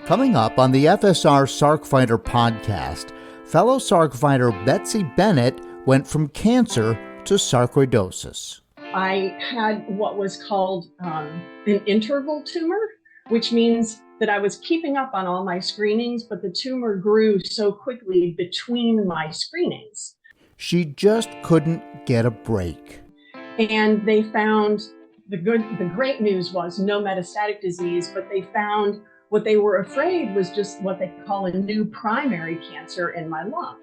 Coming up on the FSR Sarc Fighter podcast, fellow Sarc Fighter Betsy Bennett went from cancer to sarcoidosis. I had what was called an interval tumor, which means that I was keeping up on all my screenings, but the tumor grew so quickly between my screenings. She just couldn't get a break. And they found the great news was no metastatic disease, but they found what they were afraid was just what they call a new primary cancer in my lung.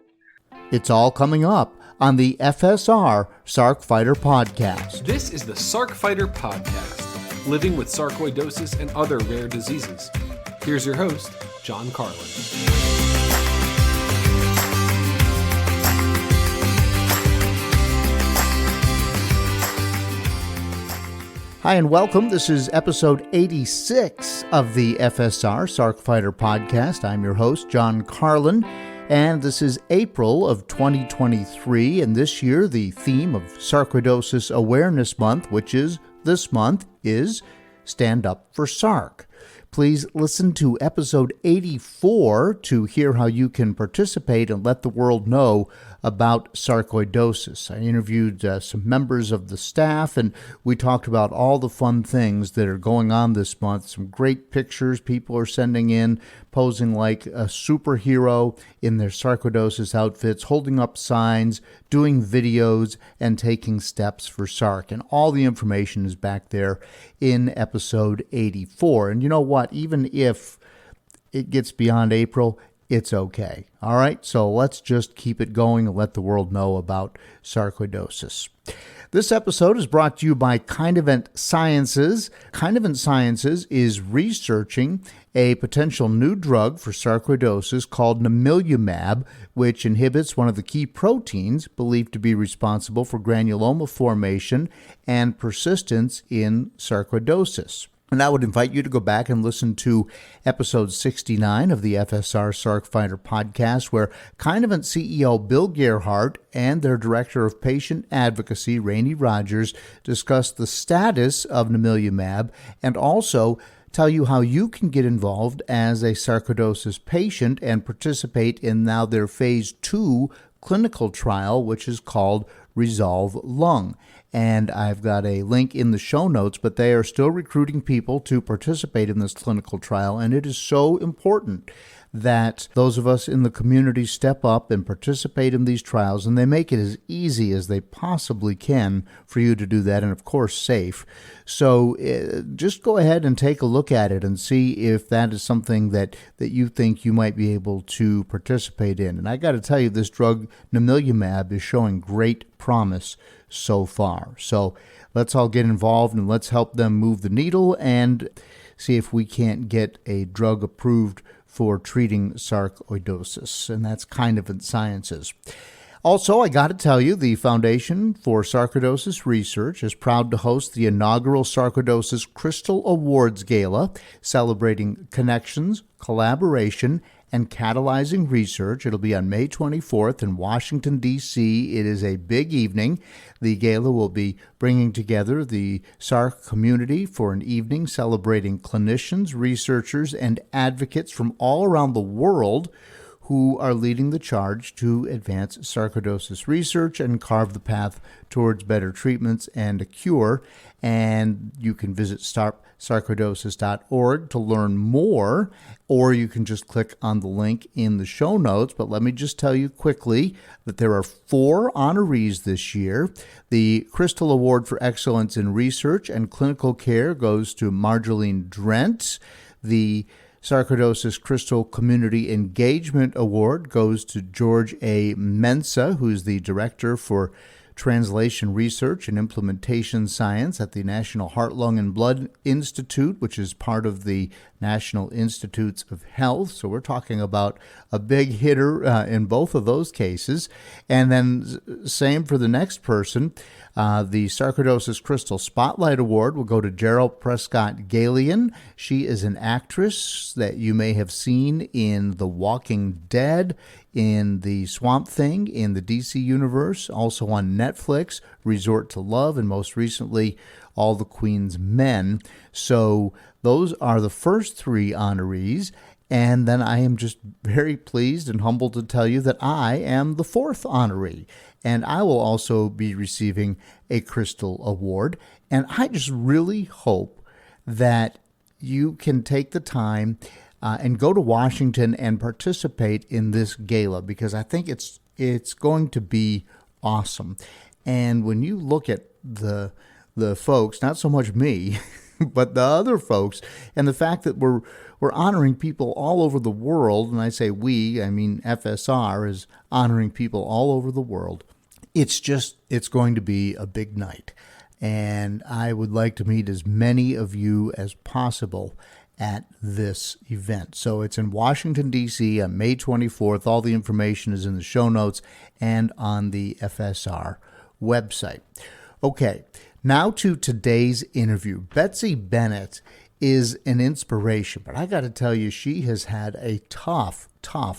It's all coming up on the FSR Sarc Fighter podcast. This is the Sarc Fighter podcast, living with sarcoidosis and other rare diseases. Here's your host, John Carlin. Hi and welcome. This is episode 86 of the FSR Sarc Fighter podcast. I'm your host, John Carlin, and this is April of 2023. And this year, the theme of Sarcoidosis Awareness Month, which is this month, is Stand Up for Sarc. Please listen to episode 84 to hear how you can participate and let the world know about sarcoidosis. I interviewed some members of the staff, and we talked about all the fun things that are going on this month. Some great pictures people are sending in, posing like a superhero in their sarcoidosis outfits, holding up signs, doing videos, and taking steps for Sarc. And all the information is back there in episode 84. And you know what? Even if it gets beyond April, it's okay. All right, so let's just keep it going and let the world know about sarcoidosis. This episode is brought to you by Kindevent Sciences. Kindevent Sciences is researching a potential new drug for sarcoidosis called namilumab, which inhibits one of the key proteins believed to be responsible for granuloma formation and persistence in sarcoidosis. And I would invite you to go back and listen to episode 69 of the FSR Sarc Fighter podcast, where Kindevent CEO Bill Gerhardt and their Director of Patient Advocacy, Rainey Rogers, discuss the status of namilumab and also tell you how you can get involved as a sarcoidosis patient and participate in now their phase 2 clinical trial, which is called Resolve Lung. And I've got a link in the show notes, but they are still recruiting people to participate in this clinical trial, and it is so important that those of us in the community step up and participate in these trials, and they make it as easy as they possibly can for you to do that, and of course safe. So just go ahead and take a look at it and see if that is something that you think you might be able to participate in. And I got to tell you, this drug, namilumab, is showing great promise so far. So let's all get involved and let's help them move the needle and see if we can't get a drug approved for treating sarcoidosis, and that's Kindevent Sciences. Also, I got to tell you, the Foundation for Sarcoidosis Research is proud to host the inaugural Sarcoidosis Crystal Awards Gala, celebrating connections, collaboration, and catalyzing research. It'll be on May 24th in Washington, D.C. It is a big evening. The gala will be bringing together the Sarc community for an evening celebrating clinicians, researchers, and advocates from all around the world who are leading the charge to advance sarcoidosis research and carve the path towards better treatments and a cure. And you can visit sarcoidosis.org to learn more, or you can just click on the link in the show notes. But let me just tell you quickly that there are 4 honorees this year. The Crystal Award for Excellence in Research and Clinical Care goes to Marjolaine Drent. The Sarcoidosis Crystal Community Engagement Award goes to George A. Mensa, who's the Director for Translation Research and Implementation Science at the National Heart, Lung, and Blood Institute, which is part of the National Institutes of Health. So we're talking about a big hitter in both of those cases. And then same for the next person. The Sarcoidosis Crystal Spotlight Award will go to Gerald Prescott Galian. She is an actress that you may have seen in The Walking Dead, in The Swamp Thing, in the DC Universe, also on Netflix, Resort to Love, and most recently, All the Queen's Men. So those are the first 3 honorees. And then I am just very pleased and humbled to tell you that I am the fourth honoree. And I will also be receiving a Crystal Award. And I just really hope that you can take the time and go to Washington and participate in this gala, because I think it's going to be awesome. And when you look at the folks, not so much me, but the other folks, and the fact that we're honoring people all over the world, and I say we, I mean FSR is honoring people all over the world. It's going to be a big night. And I would like to meet as many of you as possible at this event. So it's in Washington, D.C. on May 24th. All the information is in the show notes and on the FSR website. Okay, now to today's interview. Betsy Bennett is an inspiration, but I got to tell you, she has had a tough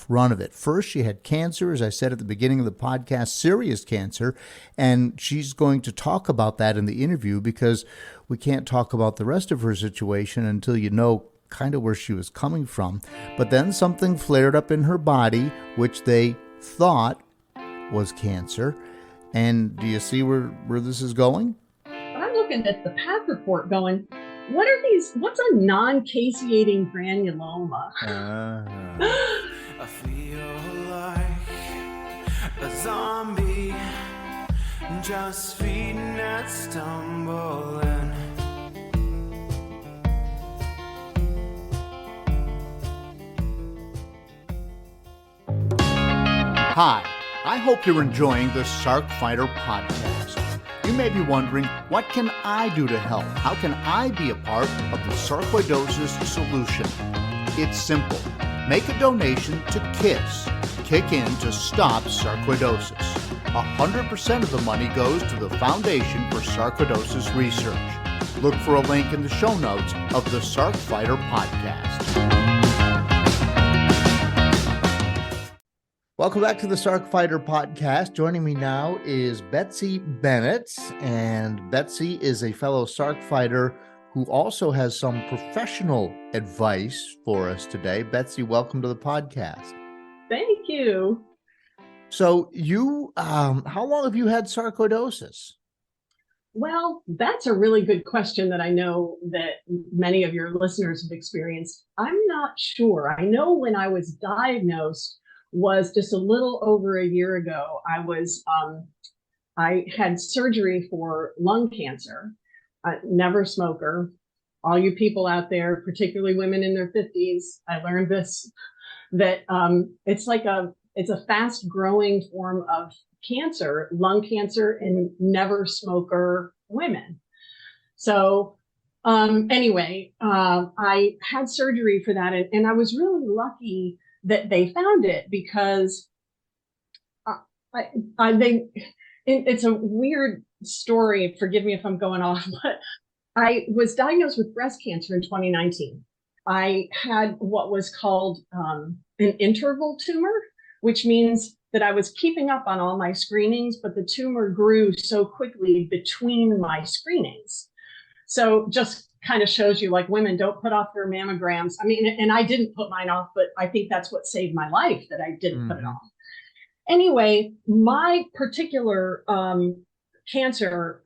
run of it. First, she had cancer, as I said at the beginning of the podcast, serious cancer, and she's going to talk about that in the interview, because we can't talk about the rest of her situation until you know kind of where she was coming from. But then something flared up in her body, which they thought was cancer. And do you see where this is going? I'm looking at the path report going, what are these? What's a non-caseating granuloma? I feel like a zombie, just feeding and stumbling. Hi, I hope you're enjoying the Sarc Fighter podcast. You may be wondering, what can I do to help? How can I be a part of the sarcoidosis solution? It's simple. Make a donation to KISS, Kick In to Stop Sarcoidosis. 100% of the money goes to the Foundation for Sarcoidosis Research. Look for a link in the show notes of the Sarc Fighter podcast. Welcome back to the Sarc Fighter podcast. Joining me now is Betsy Bennett, and Betsy is a fellow Sarc Fighter who also has some professional advice for us today. Betsy, welcome to the podcast. Thank you. So you, how long have you had sarcoidosis? Well, that's a really good question that I know that many of your listeners have experienced. I'm not sure. I know when I was diagnosed was just a little over a year ago. I had surgery for lung cancer. Never smoker. All you people out there, particularly women in their 50s, I learned this, that it's a fast growing form of cancer, lung cancer in never smoker women. So anyway, I had surgery for that, and I was really lucky that they found it, because it's a weird story. Forgive me if I'm going off, but I was diagnosed with breast cancer in 2019. I had what was called an interval tumor, which means that I was keeping up on all my screenings, but the tumor grew so quickly between my screenings. So just kind of shows you, like, women don't put off their mammograms. I mean, and I didn't put mine off, but I think that's what saved my life, that I didn't put it off. Anyway, my particular cancer,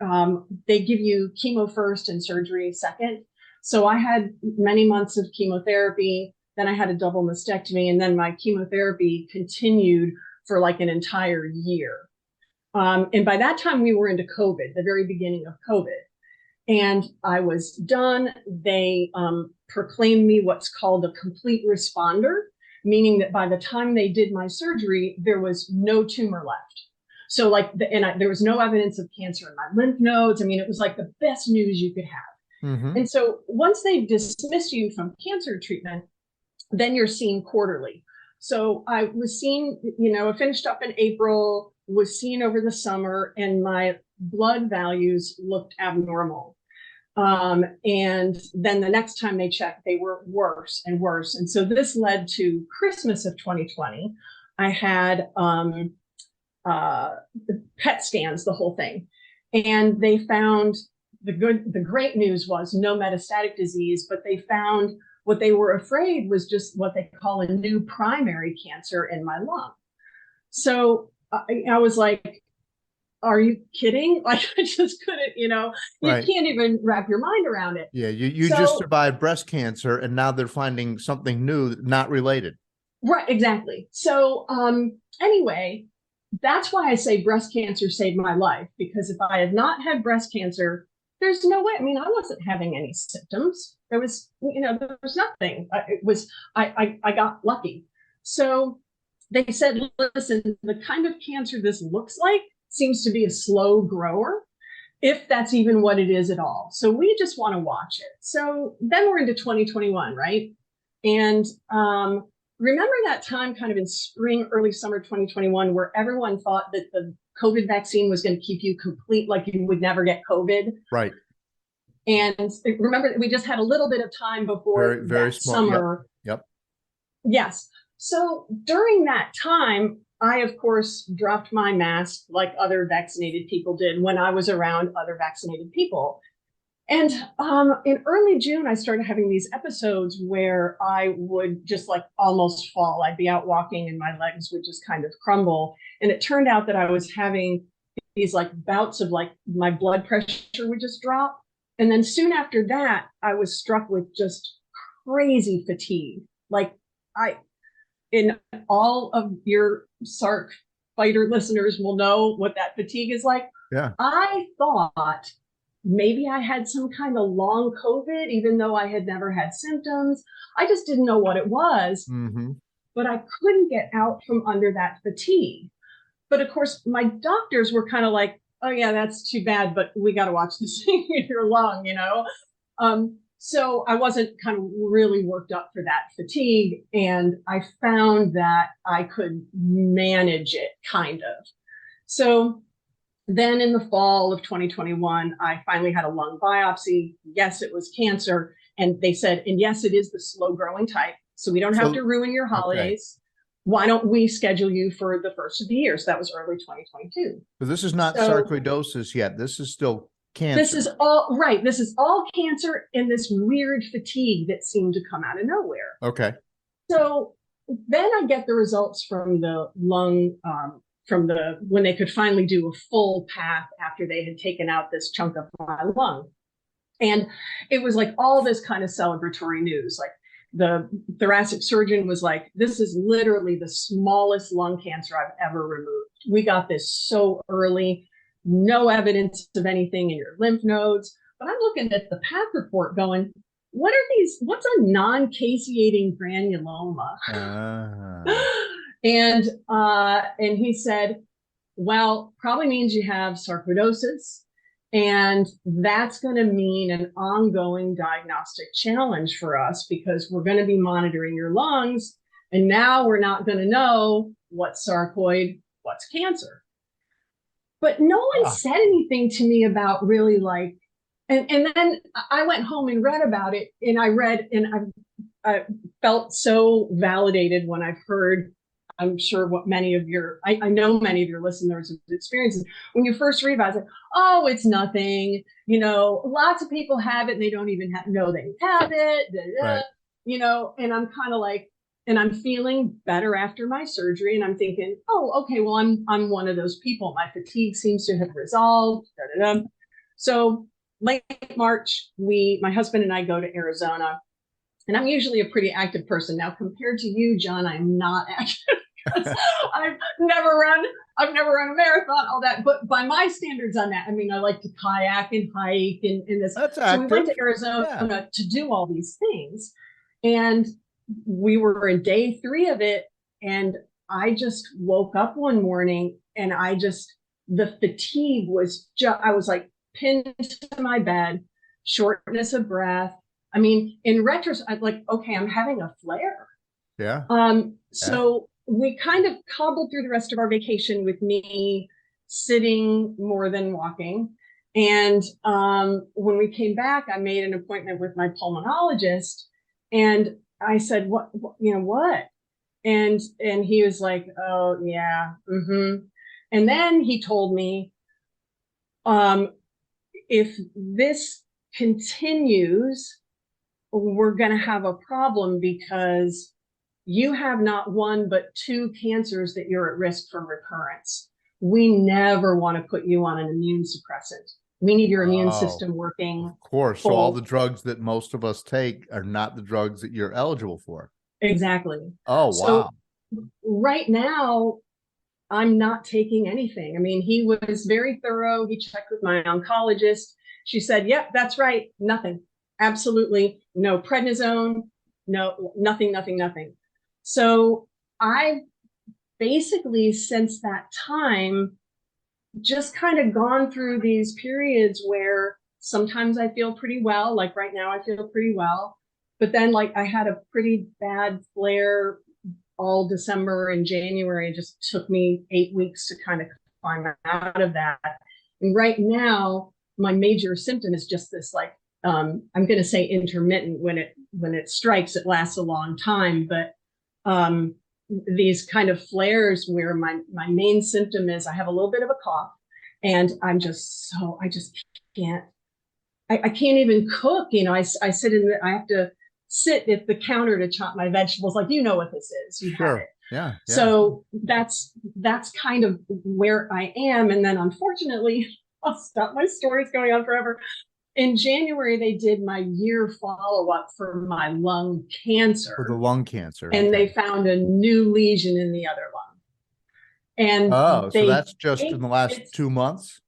they give you chemo first and surgery second. So I had many months of chemotherapy, then I had a double mastectomy, and then my chemotherapy continued for like an entire year. And by that time we were into COVID, the very beginning of COVID. And I was done. They proclaimed me what's called a complete responder, meaning that by the time they did my surgery, there was no tumor left. So there was no evidence of cancer in my lymph nodes. I mean, it was like the best news you could have. Mm-hmm. And so once they dismiss you from cancer treatment, then you're seen quarterly. So I was seen, I finished up in April, was seen over the summer, and my blood values looked abnormal. And then the next time they checked, they were worse and worse. And so this led to Christmas of 2020. I had PET scans, the whole thing. And they found the great news was no metastatic disease, but they found What they were afraid was just what they call a new primary cancer in my lung. So I was like, are you kidding? Like, I just couldn't, you Right. can't even wrap your mind around it. Yeah, you just survived breast cancer, and now they're finding something new, not related. Right, exactly. So anyway, that's why I say breast cancer saved my life, because if I had not had breast cancer, there's no way. I mean, I wasn't having any symptoms. There was, there was nothing. I got lucky. So they said, listen, the kind of cancer this looks like seems to be a slow grower, if that's even what it is at all. So we just want to watch it. So then we're into 2021, right? And remember that time kind of in spring, early summer 2021, where everyone thought that the COVID vaccine was going to keep you complete, like you would never get COVID. Right. And remember, we just had a little bit of time before very that small summer. Yep. Yes. So during that time, I, of course, dropped my mask like other vaccinated people did when I was around other vaccinated people. And in early June, I started having these episodes where I would just like almost fall. I'd be out walking and my legs would just kind of crumble. And it turned out that I was having these like bouts of like my blood pressure would just drop. And then soon after that, I was struck with just crazy fatigue. Like in all of your Sarc Fighter listeners will know what that fatigue is like. Yeah. I thought maybe I had some kind of long COVID, even though I had never had symptoms. I just didn't know what it was, but I couldn't get out from under that fatigue. But of course, my doctors were kind of like, oh yeah, that's too bad, but we got to watch this thing in your lung, So I wasn't kind of really worked up for that fatigue. And I found that I could manage it kind of. So then in the fall of 2021, I finally had a lung biopsy. Yes, it was cancer. And they said, and yes, it is the slow growing type. So we don't have to ruin your holidays. Okay. Why don't we schedule you for the first of the year? So that was early 2022. But this is not sarcoidosis yet. This is still cancer. This is all right. This is all cancer and this weird fatigue that seemed to come out of nowhere. Okay. So then I get the results from the lung, when they could finally do a full path after they had taken out this chunk of my lung. And it was like all this kind of celebratory news. Like the thoracic surgeon was like, this is literally the smallest lung cancer I've ever removed. We got this so early. No evidence of anything in your lymph nodes. But I'm looking at the path report going, what are these? What's a non-caseating granuloma? And he said, well, probably means you have sarcoidosis. And that's going to mean an ongoing diagnostic challenge for us because we're going to be monitoring your lungs. And now we're not going to know what's sarcoid, what's cancer. But no one said anything to me about really like, and then I went home and read about it, and I read, and I felt so validated when I've heard, I'm sure what many of your, I know many of your listeners have experiences. When you first read about it, it's like, oh, it's nothing. Lots of people have it and they don't even know they have it, right. And I'm kind of like, and I'm feeling better after my surgery. And I'm thinking, oh, okay, well, I'm one of those people. My fatigue seems to have resolved. So late March, my husband and I go to Arizona. And I'm usually a pretty active person. Now, compared to you, John, I'm not active. I've never run a marathon, all that. But by my standards on that, I mean, I like to kayak and hike and this. That's so we went to Arizona to do all these things. And we were in day 3 of it. And I just woke up one morning and the fatigue was I was like pinned to my bed, shortness of breath. I mean, in retrospect, I'm like, okay, I'm having a flare. Yeah. So we kind of cobbled through the rest of our vacation with me sitting more than walking. And when we came back, I made an appointment with my pulmonologist, and I said, what? And he was like, oh yeah. And then he told me, if this continues, we're going to have a problem because you have not one, but two cancers that you're at risk for recurrence. We never want to put you on an immune suppressant. We need your immune system working. Of course. full. So all the drugs that most of us take are not the drugs that you're eligible for. Exactly. Oh, wow. So right now, I'm not taking anything. I mean, he was very thorough. He checked with my oncologist. She said, yep, that's right. Nothing. Absolutely no prednisone, no, nothing. So I've basically, since that time, just kind of gone through these periods where sometimes I feel pretty well. Like right now, I feel pretty well. But then, like, I had a pretty bad flare all December and January. It just took me 8 weeks to kind of climb out of that. And right now, my major symptom is just this, like, I'm going to say intermittent. When it strikes, it lasts a long time. But these kind of flares where my main symptom is I have a little bit of a cough, and I just can't. I can't even cook. You know, I sit I have to sit at the counter to chop my vegetables. Like, you know what this is. You Sure. have it. Yeah. So that's kind of where I am. And then unfortunately, I'll stop, my story's going on forever. In January, they did my year follow-up for my lung cancer. For the lung cancer. And okay. they found a new lesion in the other lung. And so that's just in the last 2 months?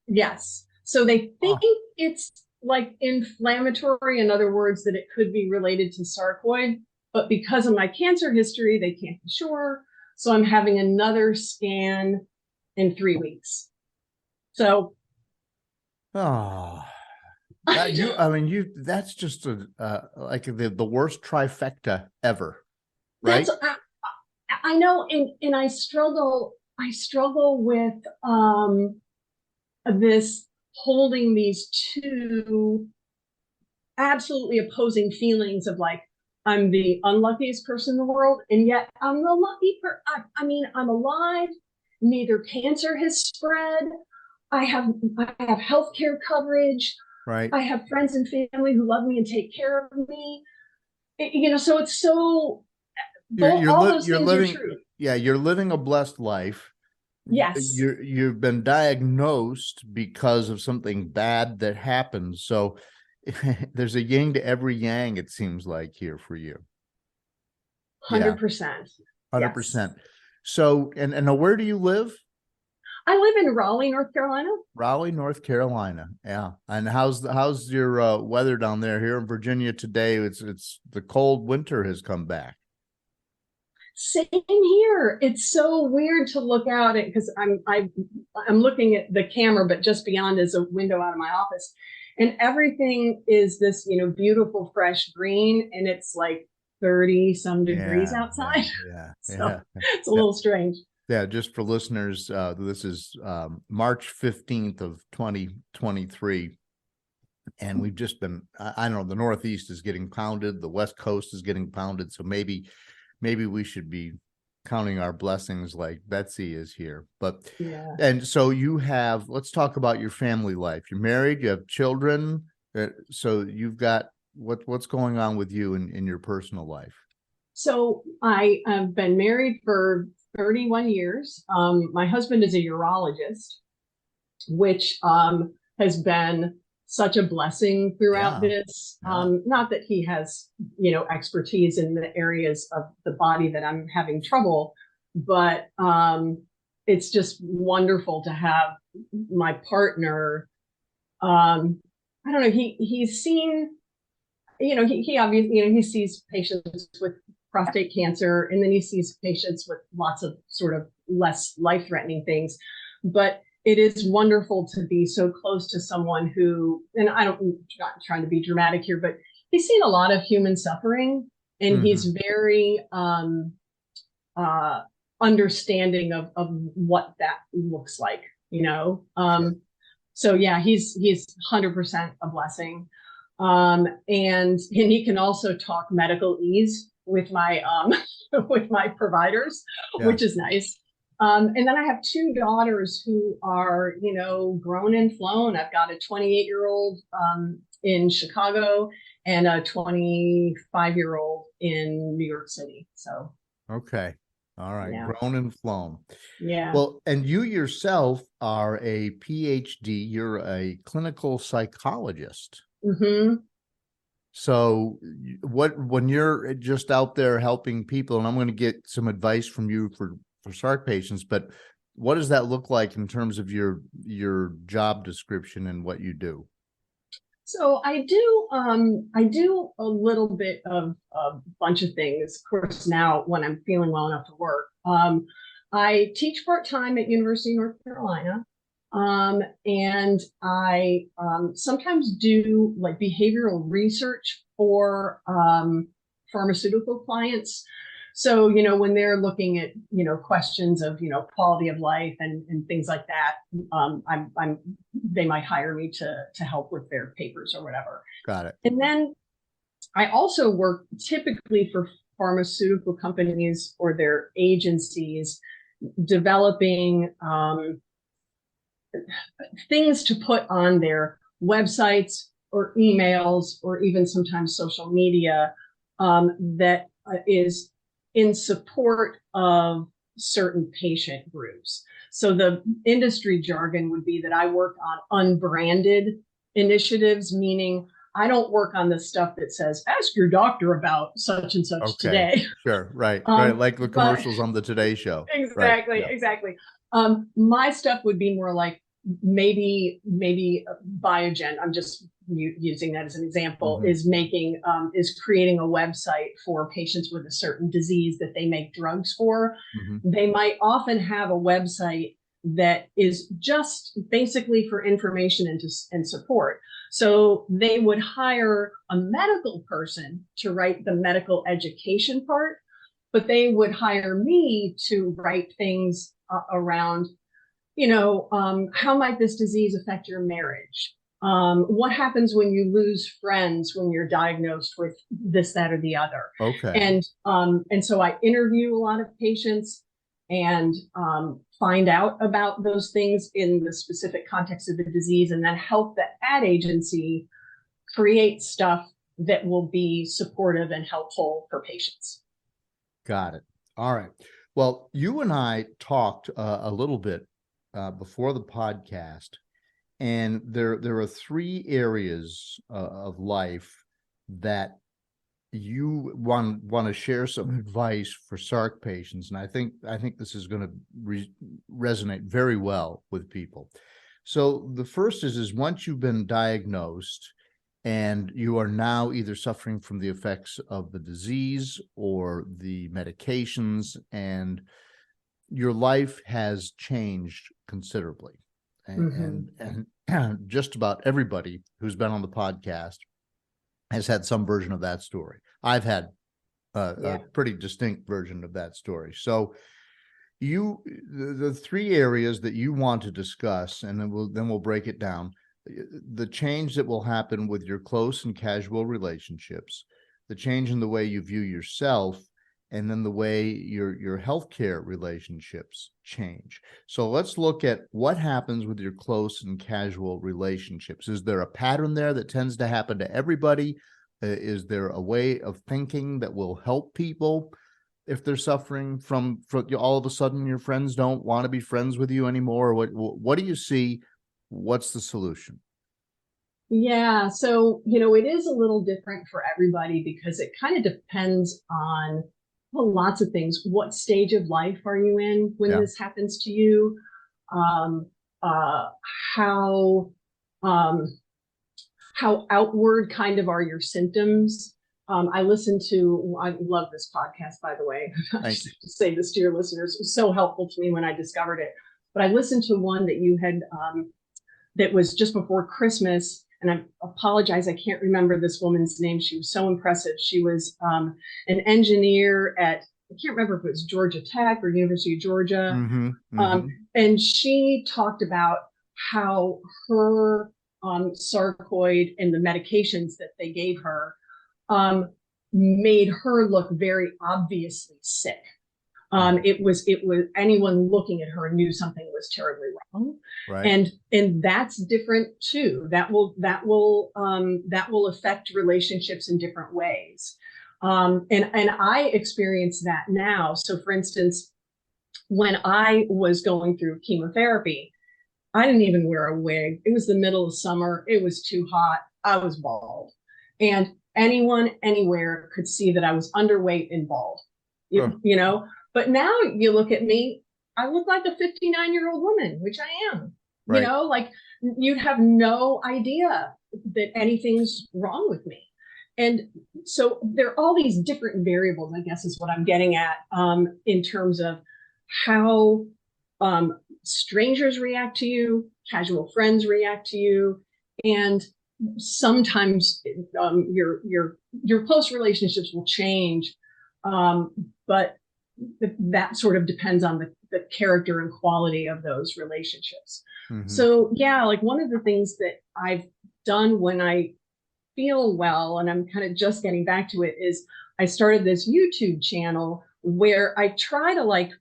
Yes. So they think it's like inflammatory, in other words, that it could be related to sarcoid, but because of my cancer history, they can't be sure. So I'm having another scan in 3 weeks. So. That's just like the worst trifecta ever, right? I know. And I struggle with this, holding these two absolutely opposing feelings of, like, I'm the unluckiest person in the world, and yet I'm the lucky person. I mean, I'm alive. Neither cancer has spread. I have healthcare coverage. Right. I have friends and family who love me and take care of me. So it's so. You're living. Yeah, you're living a blessed life. Yes. You've been diagnosed because of something bad that happened. So there's a yin to every yang, it seems like, here for you. 100%. 100%. So, and where do you live? I live in Raleigh, North Carolina. Raleigh, North Carolina. Yeah. And how's your weather down there? Here in Virginia today, it's the cold winter has come back. Same here. It's so weird to look out at, because I'm looking at the camera, but just beyond is a window out of my office, and everything is this, beautiful fresh green, and it's like 30 some degrees outside. Yeah. So it's a little strange. Yeah, just for listeners, this is March 15th of 2023, and we've just been, I don't know, the Northeast is getting pounded, the West Coast is getting pounded, so maybe we should be counting our blessings like Betsy is here. But yeah. And so let's talk about your family life. You're married, you have children, so you've got, what's going on with you in your personal life? So I have been married for 31 years. My husband is a urologist, which has been such a blessing throughout this. Not that he has, expertise in the areas of the body that I'm having trouble, but it's just wonderful to have my partner. I don't know. He's seen, he obviously, he sees patients with prostate cancer, and then he sees patients with lots of sort of less life-threatening things. But it is wonderful to be so close to someone who, and I'm not trying to be dramatic here, but he's seen a lot of human suffering, and he's very understanding of what that looks like, So yeah, he's 100% a blessing. And he can also talk medical ease with my with my providers, which is nice. And then I have two daughters who are, grown and flown. I've got a 28-year-old in Chicago and a 25-year-old in New York City. So. Okay. All right. Yeah. Grown and flown. Yeah. Well, and you yourself are a PhD. You're a clinical psychologist. Mm-hmm. So when you're just out there helping people, and I'm going to get some advice from you for Sarc patients, but what does that look like in terms of your job description and what you do? So I do a little bit of a bunch of things. Of course, now when I'm feeling well enough to work, I teach part-time at University of North Carolina. And I sometimes do like behavioral research for pharmaceutical clients. So, when they're looking at, questions of, quality of life and things like that, they might hire me to help with their papers or whatever. Got it. And then I also work typically for pharmaceutical companies or their agencies, developing things to put on their websites or emails or even sometimes social media that is in support of certain patient groups. So the industry jargon would be that I work on unbranded initiatives, meaning I don't work on the stuff that says, ask your doctor about such and such today. Sure. Right. Right. Like the commercials on the Today Show. Exactly. Right. Yeah. Exactly. My stuff would be more like maybe Biogen. I'm just using that as an example, mm-hmm. is creating a website for patients with a certain disease that they make drugs for. Mm-hmm. They might often have a website that is just basically for information and support. So they would hire a medical person to write the medical education part, but they would hire me to write things around, how might this disease affect your marriage? What happens when you lose friends when you're diagnosed with this, that, or the other? Okay. And so I interview a lot of patients and find out about those things in the specific context of the disease, and then help the ad agency create stuff that will be supportive and helpful for patients. Got it. All right. Well, you and I talked a little bit before the podcast, and there are three areas of life that you want to share some advice for Sarc patients, and I think this is going to resonate very well with people. So the first is once you've been diagnosed and you are now either suffering from the effects of the disease or the medications, and your life has changed considerably. And just about everybody who's been on the podcast has had some version of that story. I've had a pretty distinct version of that story. So the three areas that you want to discuss, and then we'll break it down. The change that will happen with your close and casual relationships, the change in the way you view yourself, and then the way your healthcare relationships change. So let's look at what happens with your close and casual relationships. Is there a pattern there that tends to happen to everybody? Is there a way of thinking that will help people if they're suffering from all of a sudden your friends don't want to be friends with you anymore? What do you see? What's the solution? Yeah, so, it is a little different for everybody because it kind of depends on lots of things. What stage of life are you in when this happens to you? How outward kind of are your symptoms? I love this podcast, by the way. I should say this to your listeners. It was so helpful to me when I discovered it. But I listened to one that you had that was just before Christmas. And I apologize, I can't remember this woman's name. She was so impressive. She was an engineer at, I can't remember if it was Georgia Tech or University of Georgia. And she talked about how her sarcoid and the medications that they gave her made her look very obviously sick. It was anyone looking at her knew something was terribly wrong. Right. And that's different too. That will affect relationships in different ways. And I experience that now. So for instance, when I was going through chemotherapy, I didn't even wear a wig. It was the middle of summer. It was too hot. I was bald. And anyone, anywhere could see that I was underweight and bald, you know, but now you look at me, I look like a 59-year-old woman, which I am, you know, like you'd have no idea that anything's wrong with me. And so there are all these different variables, I guess is what I'm getting at, in terms of how strangers react to you, casual friends react to you, and sometimes your close relationships will change, but that sort of depends on the character and quality of those relationships. Mm-hmm. So yeah, like one of the things that I've done when I feel well, and I'm kind of just getting back to it, is I started this YouTube channel where I try to like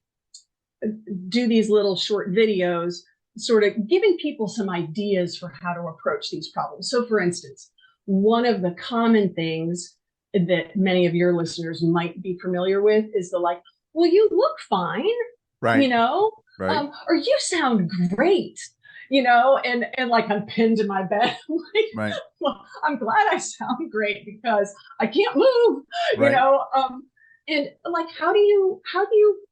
do these little short videos, sort of giving people some ideas for how to approach these problems. So for instance, one of the common things that many of your listeners might be familiar with is the like, well, you look fine, right? You know, right. Or you sound great, you know, and like I'm pinned in my bed. Like, right. Well, I'm glad I sound great because I can't move, right. You know, and like, how do you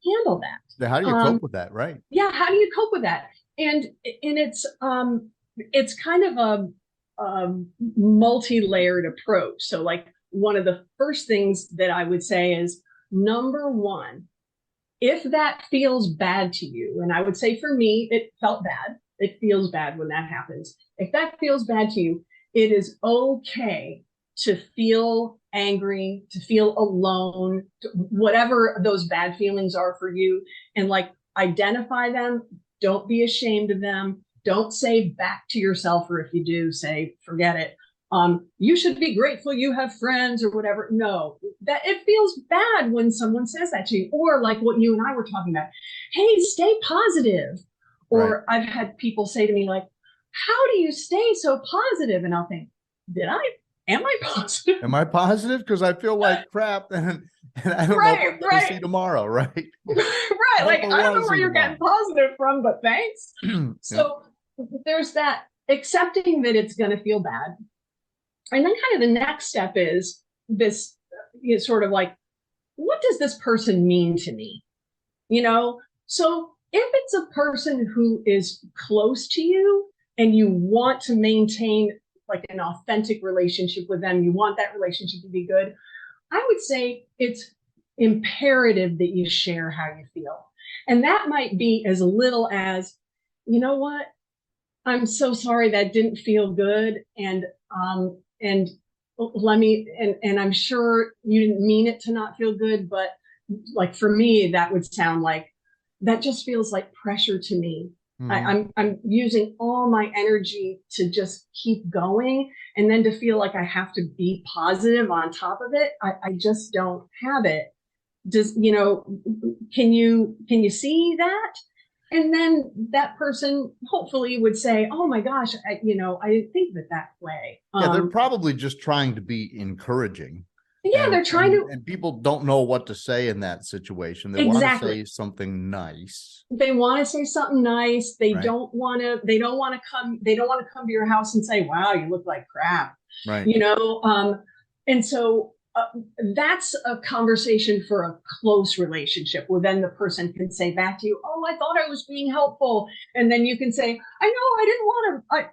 handle that? How do you cope with that? Right. Yeah. How do you cope with that? And it's kind of a multi-layered approach. So like one of the first things that I would say is, number one, if that feels bad to you, and I would say for me, it felt bad. It feels bad when that happens. If that feels bad to you, it is okay to feel angry, to feel alone, whatever those bad feelings are for you, and like identify them. Don't be ashamed of them. Don't say back to yourself, or if you do, say, forget it. You should be grateful you have friends or whatever. No, that it feels bad when someone says that to you, or like what you and I were talking about. Hey, stay positive. Or right. I've had people say to me like, how do you stay so positive? And I'll think, am I positive? Am I positive? Because I feel like crap and I don't know what I'm going to see tomorrow, right? Right. Like, I don't know where you're getting positive from, but thanks. So there's that accepting that it's going to feel bad. And then kind of the next step is this, you know, sort of like, what does this person mean to me? You know, so if it's a person who is close to you and you want to maintain like an authentic relationship with them, you want that relationship to be good, I would say it's imperative that you share how you feel. And that might be as little as, you know what, I'm so sorry that didn't feel good. And let me, and I'm sure you didn't mean it to not feel good, but like for me, that would sound like, that just feels like pressure to me. Mm-hmm. I'm using all my energy to just keep going, and then to feel like I have to be positive on top of it. I just don't have it. Does, you know, can you see that? And then that person hopefully would say, oh my gosh, I didn't think of it that way. Yeah, they're probably just trying to be encouraging. Yeah, they're trying to. And people don't know what to say in that situation. They want to say something nice. They want to say something nice. They don't want to come to your house and say, wow, you look like crap. Right. You know, and so that's a conversation for a close relationship where then the person can say back to you, oh, I thought I was being helpful. And then you can say, I know, I didn't want to,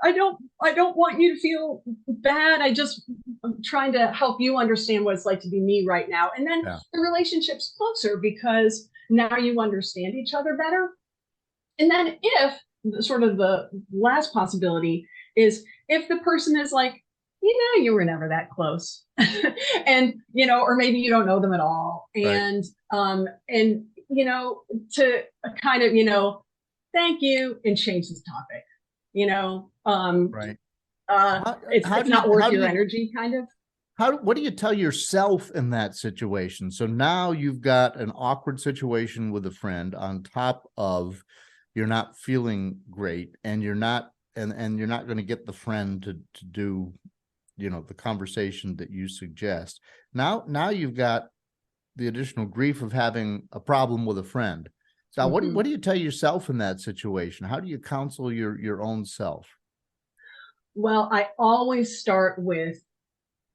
I don't want you to feel bad. I'm trying to help you understand what it's like to be me right now. And then the relationship's closer because now you understand each other better. And then if sort of the last possibility is if the person is like, you know, you were never that close and, you know, or maybe you don't know them at all. And, and, you know, to kind of, you know, thank you and change this topic, you know, it's not worth your energy kind of. what do you tell yourself in that situation? So now you've got an awkward situation with a friend on top of you're not feeling great, and you're not going to get the friend to do, the conversation that you suggest. Now you've got the additional grief of having a problem with a friend. So what do you tell yourself in that situation? How do you counsel your own self? Well, I always start with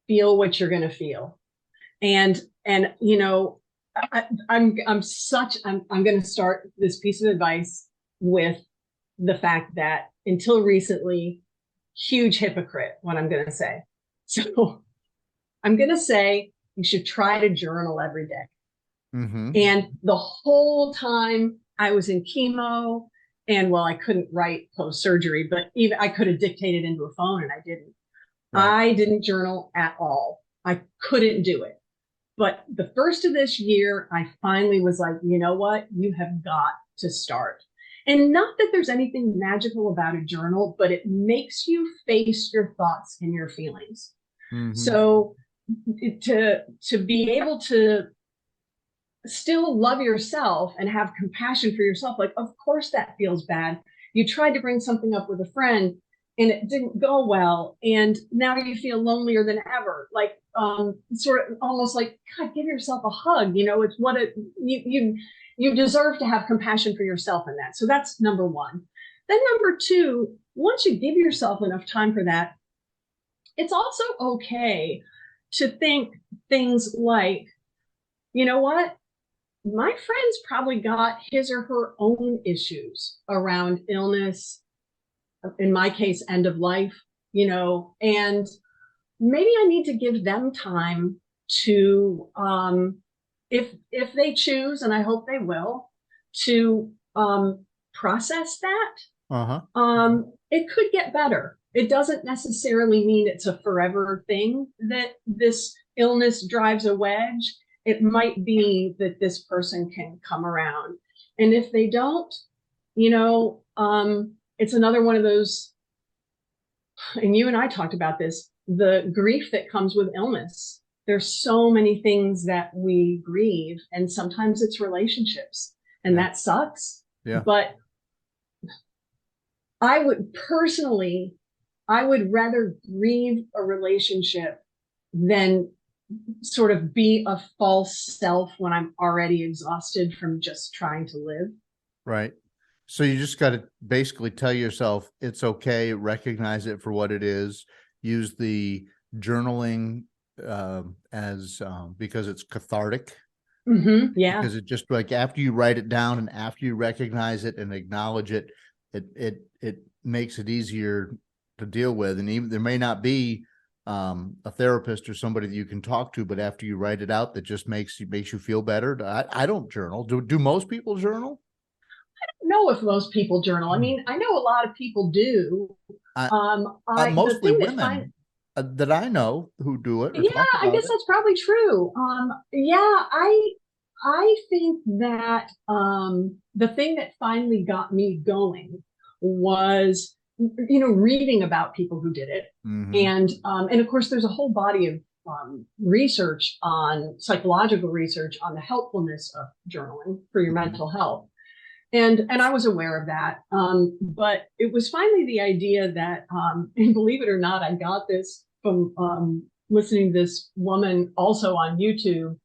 feel what you're going to feel. And I'm going to start this piece of advice with the fact that until recently, huge hypocrite, what I'm going to say. So I'm going to say you should try to journal every day. And the whole time I was in chemo, and I couldn't write post-surgery, but even I could have dictated into a phone and I didn't. Right. I didn't journal at all. I couldn't do it. But the first of this year, I finally was like, you know what? You have got to start. And not that there's anything magical about a journal, but it makes you face your thoughts and your feelings. So to be able to still love yourself and have compassion for yourself, like, of course that feels bad. You tried to bring something up with a friend and it didn't go well, and now you feel lonelier than ever. Like, sort of almost like, God, give yourself a hug. It's what you deserve to have compassion for yourself in that. So that's number one. Then number two, once you give yourself enough time for that, it's also okay to think things like, you know what? My friend's probably got his or her own issues around illness, in my case, end of life, and maybe I need to give them time to, if they choose, and I hope they will, to process that. It could get better. It doesn't necessarily mean it's a forever thing that this illness drives a wedge. It might be that this person can come around. And if they don't, it's another one of those, and you and I talked about this, the grief that comes with illness. There's so many things that we grieve, and sometimes it's relationships, and that sucks. Yeah. But I would rather grieve a relationship than sort of be a false self when I'm already exhausted from just trying to live. Right. So you just got to basically tell yourself it's okay, recognize it for what it is, use the journaling as because it's cathartic. Yeah. Because it just, like, after you write it down and after you recognize it and acknowledge it, it makes it easier to deal with. And even there may not be a therapist or somebody that you can talk to, but after you write it out, that just makes you feel better. I don't journal. Do most people journal? I don't know if most people journal. I mean, I know a lot of people do. Mostly women that I know who do it. Yeah, I guess that's probably true. I think that the thing that finally got me going was, reading about people who did it. And of course, there's a whole body of research on psychological research on the helpfulness of journaling for your mental health. And I was aware of that. But it was finally the idea that, and believe it or not, I got this from listening to this woman also on YouTube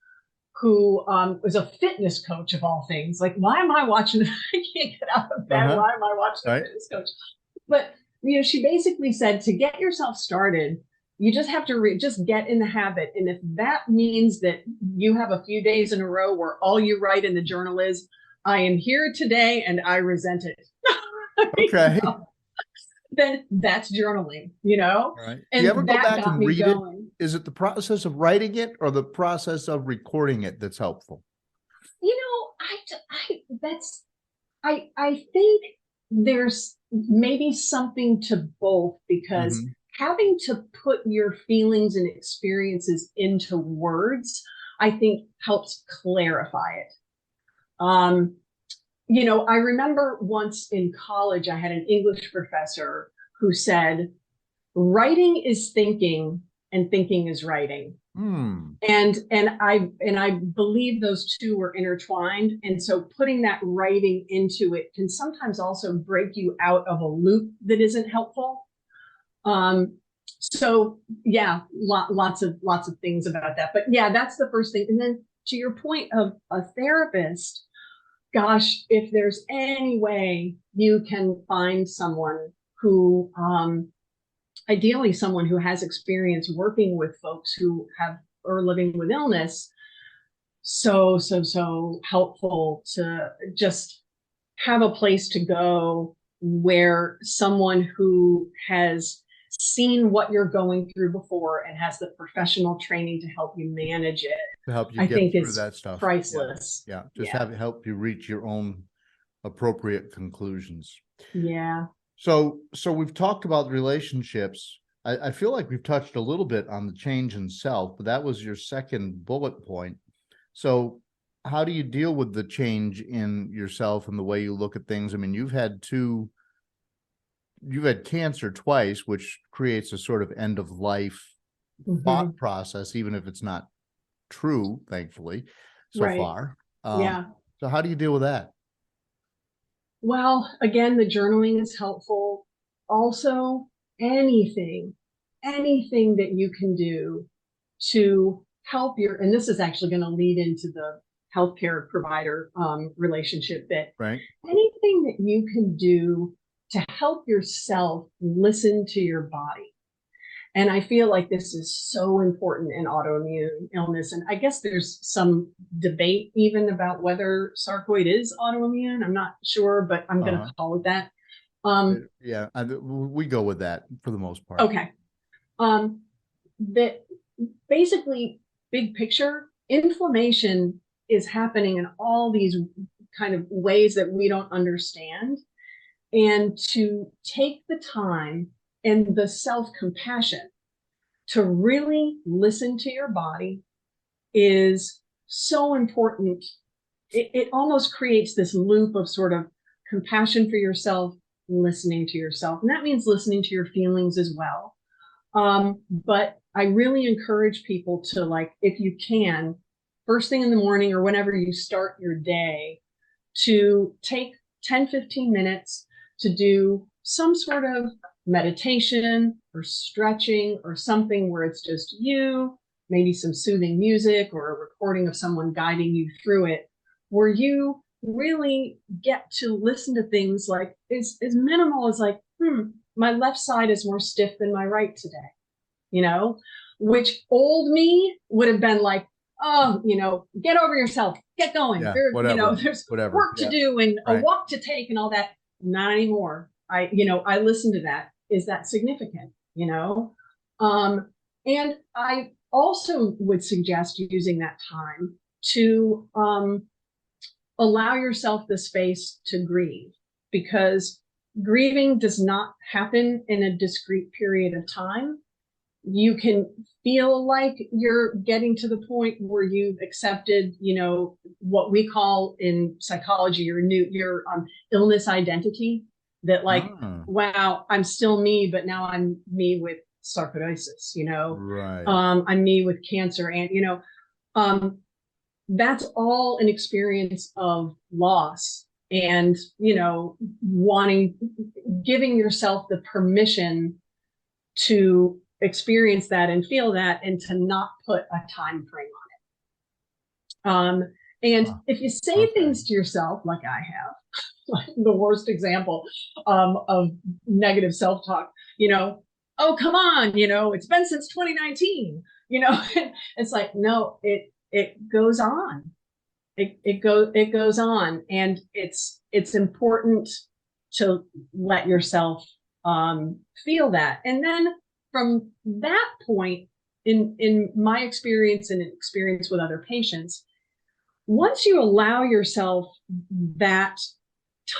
who was a fitness coach of all things. Like, why am I watching? I can't get out of bed. Why am I watching a fitness coach? But, she basically said to get yourself started, you just have to just get in the habit. And if that means that you have a few days in a row where all you write in the journal is, I am here today and I resent it. Okay. Then that's journaling, Right. And do you ever go back and read it? Is it the process of writing it or the process of recording it that's helpful? I think there's maybe something to both, because having to put your feelings and experiences into words, I think helps clarify it. I remember once in college, I had an English professor who said, writing is thinking, and thinking is writing. Hmm. And I believe those two are intertwined. And so putting that writing into it can sometimes also break you out of a loop that isn't helpful. So yeah, lots of things about that. But yeah, that's the first thing. And then to your point of a therapist, gosh, if there's any way you can find someone who, ideally someone who has experience working with folks who have or living with illness, so helpful to just have a place to go where someone who has seen what you're going through before and has the professional training to help you manage it, To help you I get think through is that stuff. priceless. Yeah. Just have it help you reach your own appropriate conclusions. Yeah. So we've talked about relationships. I feel like we've touched a little bit on the change in self, but that was your second bullet point. So how do you deal with the change in yourself and the way you look at things? I mean, you've had cancer twice, which creates a sort of end of life thought process, even if it's not true, thankfully, so Right. far. Yeah. So how do you deal with that? Well, again, the journaling is helpful. Also, anything that you can do to help and this is actually going to lead into the healthcare provider relationship bit. Right. Anything that you can do to help yourself listen to your body. And I feel like this is so important in autoimmune illness. And I guess there's some debate even about whether sarcoid is autoimmune. I'm not sure, but I'm going to call it that. Yeah, we go with that for the most part. Okay. That basically, big picture, inflammation is happening in all these kind of ways that we don't understand. And to take the time and the self-compassion to really listen to your body is so important. It almost creates this loop of sort of compassion for yourself, listening to yourself. And that means listening to your feelings as well. But I really encourage people to, like, if you can, first thing in the morning or whenever you start your day, to take 10-15 minutes to do some sort of meditation or stretching or something where it's just you, maybe some soothing music or a recording of someone guiding you through it, where you really get to listen to things like as minimal as like, my left side is more stiff than my right today, which old me would have been like, oh, get over yourself, get going. There's work to do and a walk to take and all that. Not anymore. I listen to that. Is that significant? And I also would suggest using that time to allow yourself the space to grieve, because grieving does not happen in a discrete period of time. You can feel like you're getting to the point where you've accepted, what we call in psychology, your illness identity, that like, wow, I'm still me, but now I'm me with sarcoidosis, Right. I'm me with cancer. And, that's all an experience of loss and, giving yourself the permission to experience that and feel that, and to not put a time frame on it. And if you say things to yourself, like I have, like the worst example of negative self-talk, oh, come on, it's been since 2019, it's like, no, it goes on. It goes on. And it's important to let yourself feel that. And then from that point, in my experience and experience with other patients, once you allow yourself that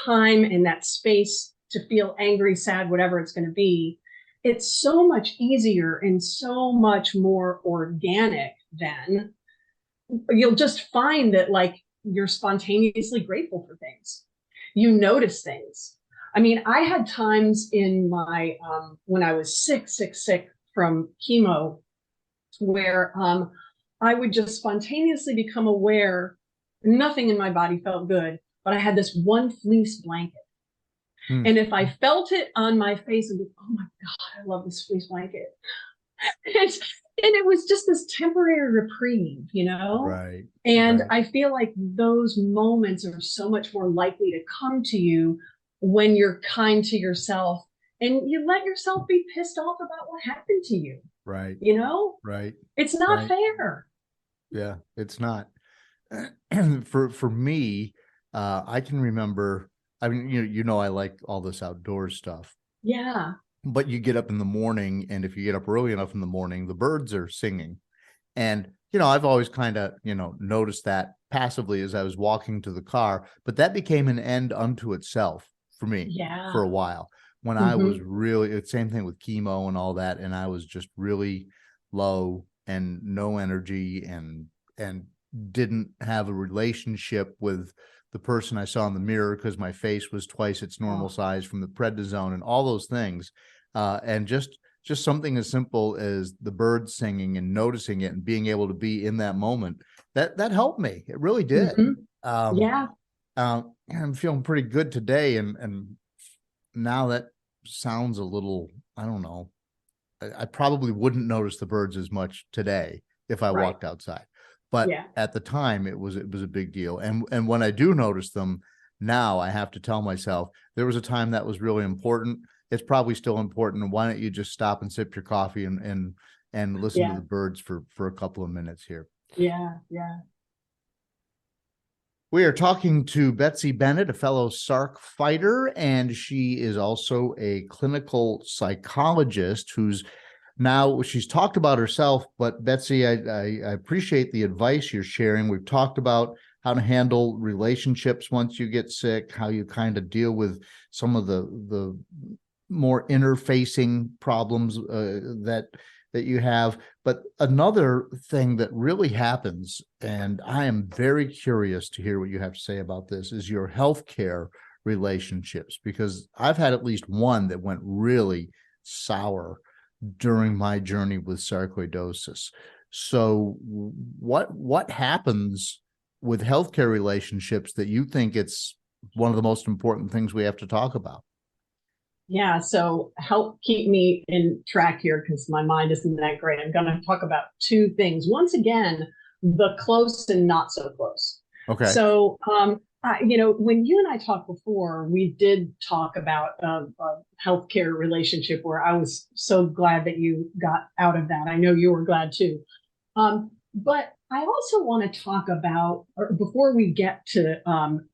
time and that space to feel angry, sad, whatever it's going to be, it's so much easier and so much more organic then. You'll just find that, like, you're spontaneously grateful for things. You notice things. I mean, I had times in my, when I was sick from chemo where I would just spontaneously become aware. Nothing in my body felt good, but I had this one fleece blanket. And if I felt it on my face, I'd be, oh my God, I love this fleece blanket. And it was just this temporary reprieve, you know? Right. And right. I feel like those moments are so much more likely to come to you when you're kind to yourself and you let yourself be pissed off about what happened to you. Right. You know? Right. It's not fair. Yeah, it's not. For me, I can remember, I mean, you know, I like all this outdoor stuff. Yeah. But you get up in the morning, and if you get up early enough in the morning, the birds are singing. And, you know, I've always kind of, you know, noticed that passively as I was walking to the car, but that became an end unto itself for me for a while. When I was really, it's same thing with chemo and all that, and I was just really low and no energy and didn't have a relationship with the person I saw in the mirror because my face was twice its normal size from the prednisone and all those things. And just something as simple as the birds singing and noticing it and being able to be in that moment, that helped me. It really did. I'm feeling pretty good today. And now that sounds a little, I don't know, I probably wouldn't notice the birds as much today if I walked outside. But at the time, it was a big deal. And when I do notice them now, I have to tell myself there was a time that was really important. It's probably still important. And why don't you just stop and sip your coffee and listen to the birds for a couple of minutes here? Yeah. We are talking to Betsy Bennett, a fellow Sarc fighter, and she is also a clinical psychologist who's now, she's talked about herself, but Betsy, I appreciate the advice you're sharing. We've talked about how to handle relationships once you get sick, how you kind of deal with some of the more interfacing problems that you have. But another thing that really happens, and I am very curious to hear what you have to say about this, is your healthcare relationships, because I've had at least one that went really sour during my journey with sarcoidosis. So what happens with healthcare relationships that you think it's one of the most important things we have to talk about? Yeah, so help keep me in track here because my mind isn't that great. I'm going to talk about two things. Once again, the close and not so close. Okay. So, you know, when you and I talked before, we did talk about a healthcare relationship where I was so glad that you got out of that. I know you were glad too. But I also want to talk about, or before we get to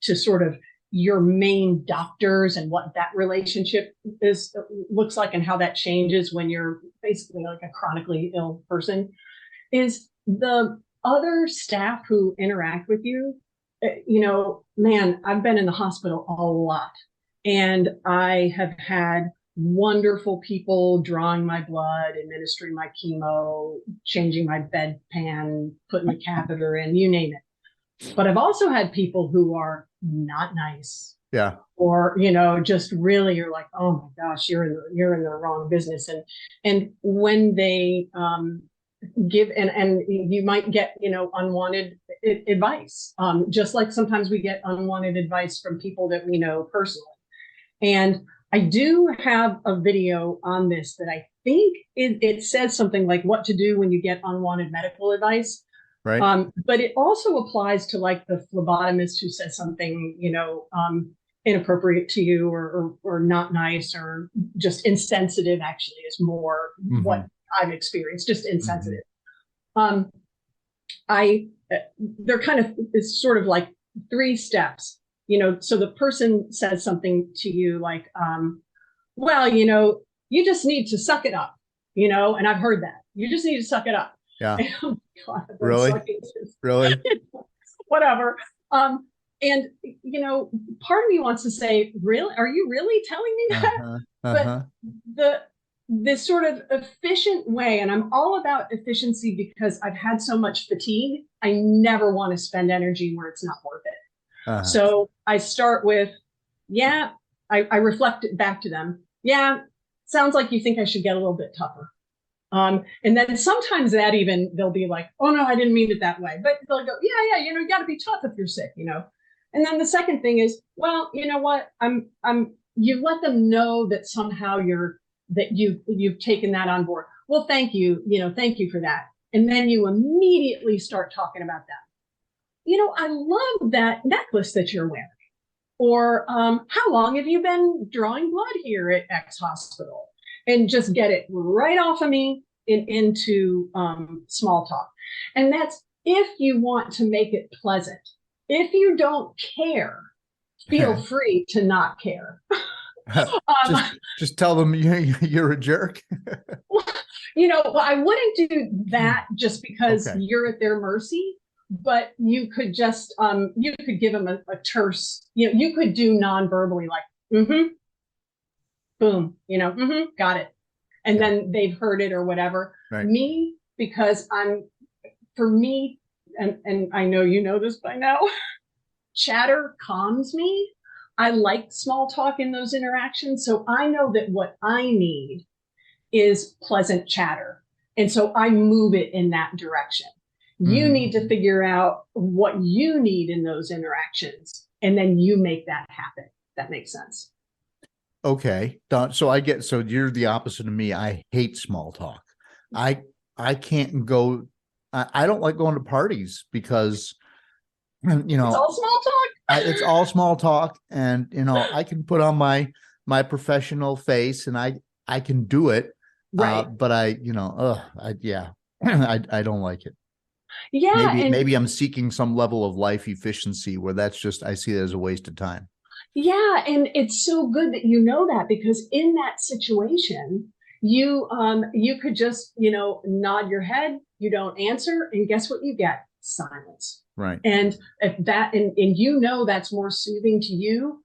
sort of your main doctors and what that relationship looks like and how that changes when you're basically like a chronically ill person, is the other staff who interact with you. You know, man, I've been in the hospital a lot, and I have had wonderful people drawing my blood, administering my chemo, changing my bedpan, putting the catheter in, you name it. But I've also had people who are not nice. Yeah. Or, you know, just really, you're like, oh my gosh, you're in the wrong business. And when they give, and you might get, you know, unwanted advice, just like sometimes we get unwanted advice from people that we know personally. And I do have a video on this that I think it says something like what to do when you get unwanted medical advice. Right. But it also applies to like the phlebotomist who says something, you know, inappropriate to you or not nice or just insensitive, actually, is more what I've experienced, just insensitive. They're kind of, it's sort of like 3 steps, you know. So the person says something to you like, well, you know, you just need to suck it up, you know, and I've heard that. You just need to suck it up. Yeah. Oh, God, really? Really? Whatever. And, you know, part of me wants to say, really? Are you really telling me that? But this sort of efficient way, and I'm all about efficiency because I've had so much fatigue. I never want to spend energy where it's not worth it. So I start with, yeah, I reflect it back to them. Yeah, sounds like you think I should get a little bit tougher. And then sometimes that even they'll be like, oh no, I didn't mean it that way. But they'll go, yeah, you got to be tough if you're sick, And then the second thing is, well, you know what? You let them know that somehow you've taken that on board. Well, thank you for that. And then you immediately start talking about them. I love that necklace that you're wearing. Or how long have you been drawing blood here at X hospital? And just get it right off of me into small talk. And that's if you want to make it pleasant. If you don't care, feel free to not care. Just tell them you're a jerk. I wouldn't do that just because you're at their mercy. But you could just you could give them a terse. You could do non-verbally like boom, got it, and then they've heard it or whatever. Right. Me, because for me, and I know you know this by now, chatter calms me. I like small talk in those interactions. So I know that what I need is pleasant chatter. And so I move it in that direction. You need to figure out what you need in those interactions, and then you make that happen. That makes sense. Okay. So you're the opposite of me. I hate small talk. I can't go. I don't like going to parties because, it's all small talk. It's all small talk. And, I can put on my professional face and I can do it. Right. But I don't like it. Yeah. Maybe I'm seeking some level of life efficiency where I see that as a waste of time. Yeah. And it's so good that you know that, because in that situation, you could just, nod your head, you don't answer, and guess what you get? Silence. Right. And if that, and that's more soothing to you,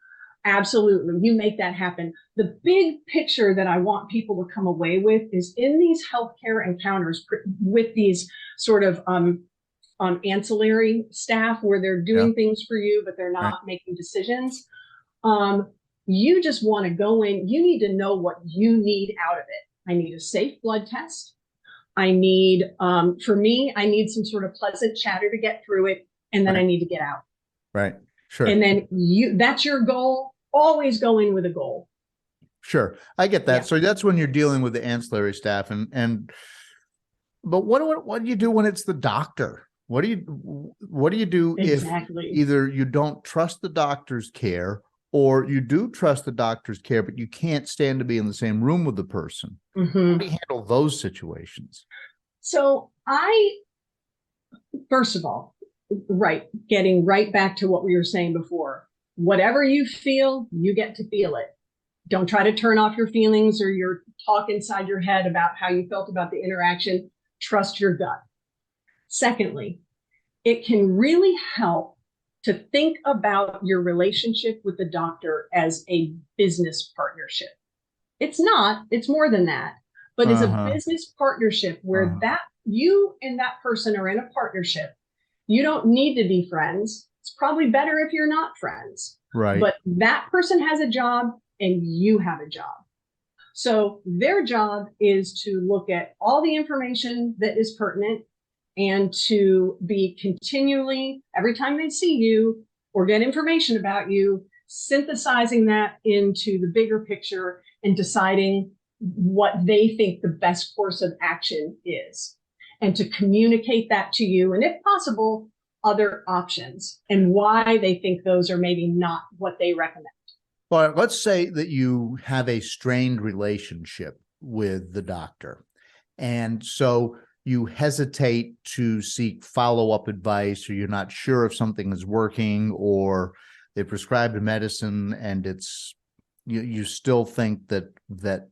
absolutely. You make that happen. The big picture that I want people to come away with is in these healthcare encounters with these sort of ancillary staff where they're doing things for you, but they're not making decisions. You just want to go in. You need to know what you need out of it. I need a safe blood test. I need, for me, I need some sort of pleasant chatter to get through it. And then I need to get out. Right. Sure. And then that's your goal. Always go in with a goal. Sure. I get that. Yeah. So that's when you're dealing with the ancillary staff but what do you do when it's the doctor? What do you do if either you don't trust the doctor's care or you do trust the doctor's care, but you can't stand to be in the same room with the person? How do you handle those situations? So first of all, getting right back to what we were saying before, whatever you feel, you get to feel it. Don't try to turn off your feelings or your talk inside your head about how you felt about the interaction. Trust your gut. Secondly, it can really help to think about your relationship with the doctor as a business partnership. It's more than that, but it's a business partnership where that you and that person are in a partnership. You don't need to be friends. It's probably better if you're not friends. Right. But that person has a job and you have a job. So their job is to look at all the information that is pertinent and to be continually, every time they see you or get information about you, synthesizing that into the bigger picture and deciding what they think the best course of action is, and to communicate that to you, and if possible, other options and why they think those are maybe not what they recommend. Well, let's say that you have a strained relationship with the doctor, and so you hesitate to seek follow-up advice, or you're not sure if something is working, or they prescribed a medicine and it's you still think that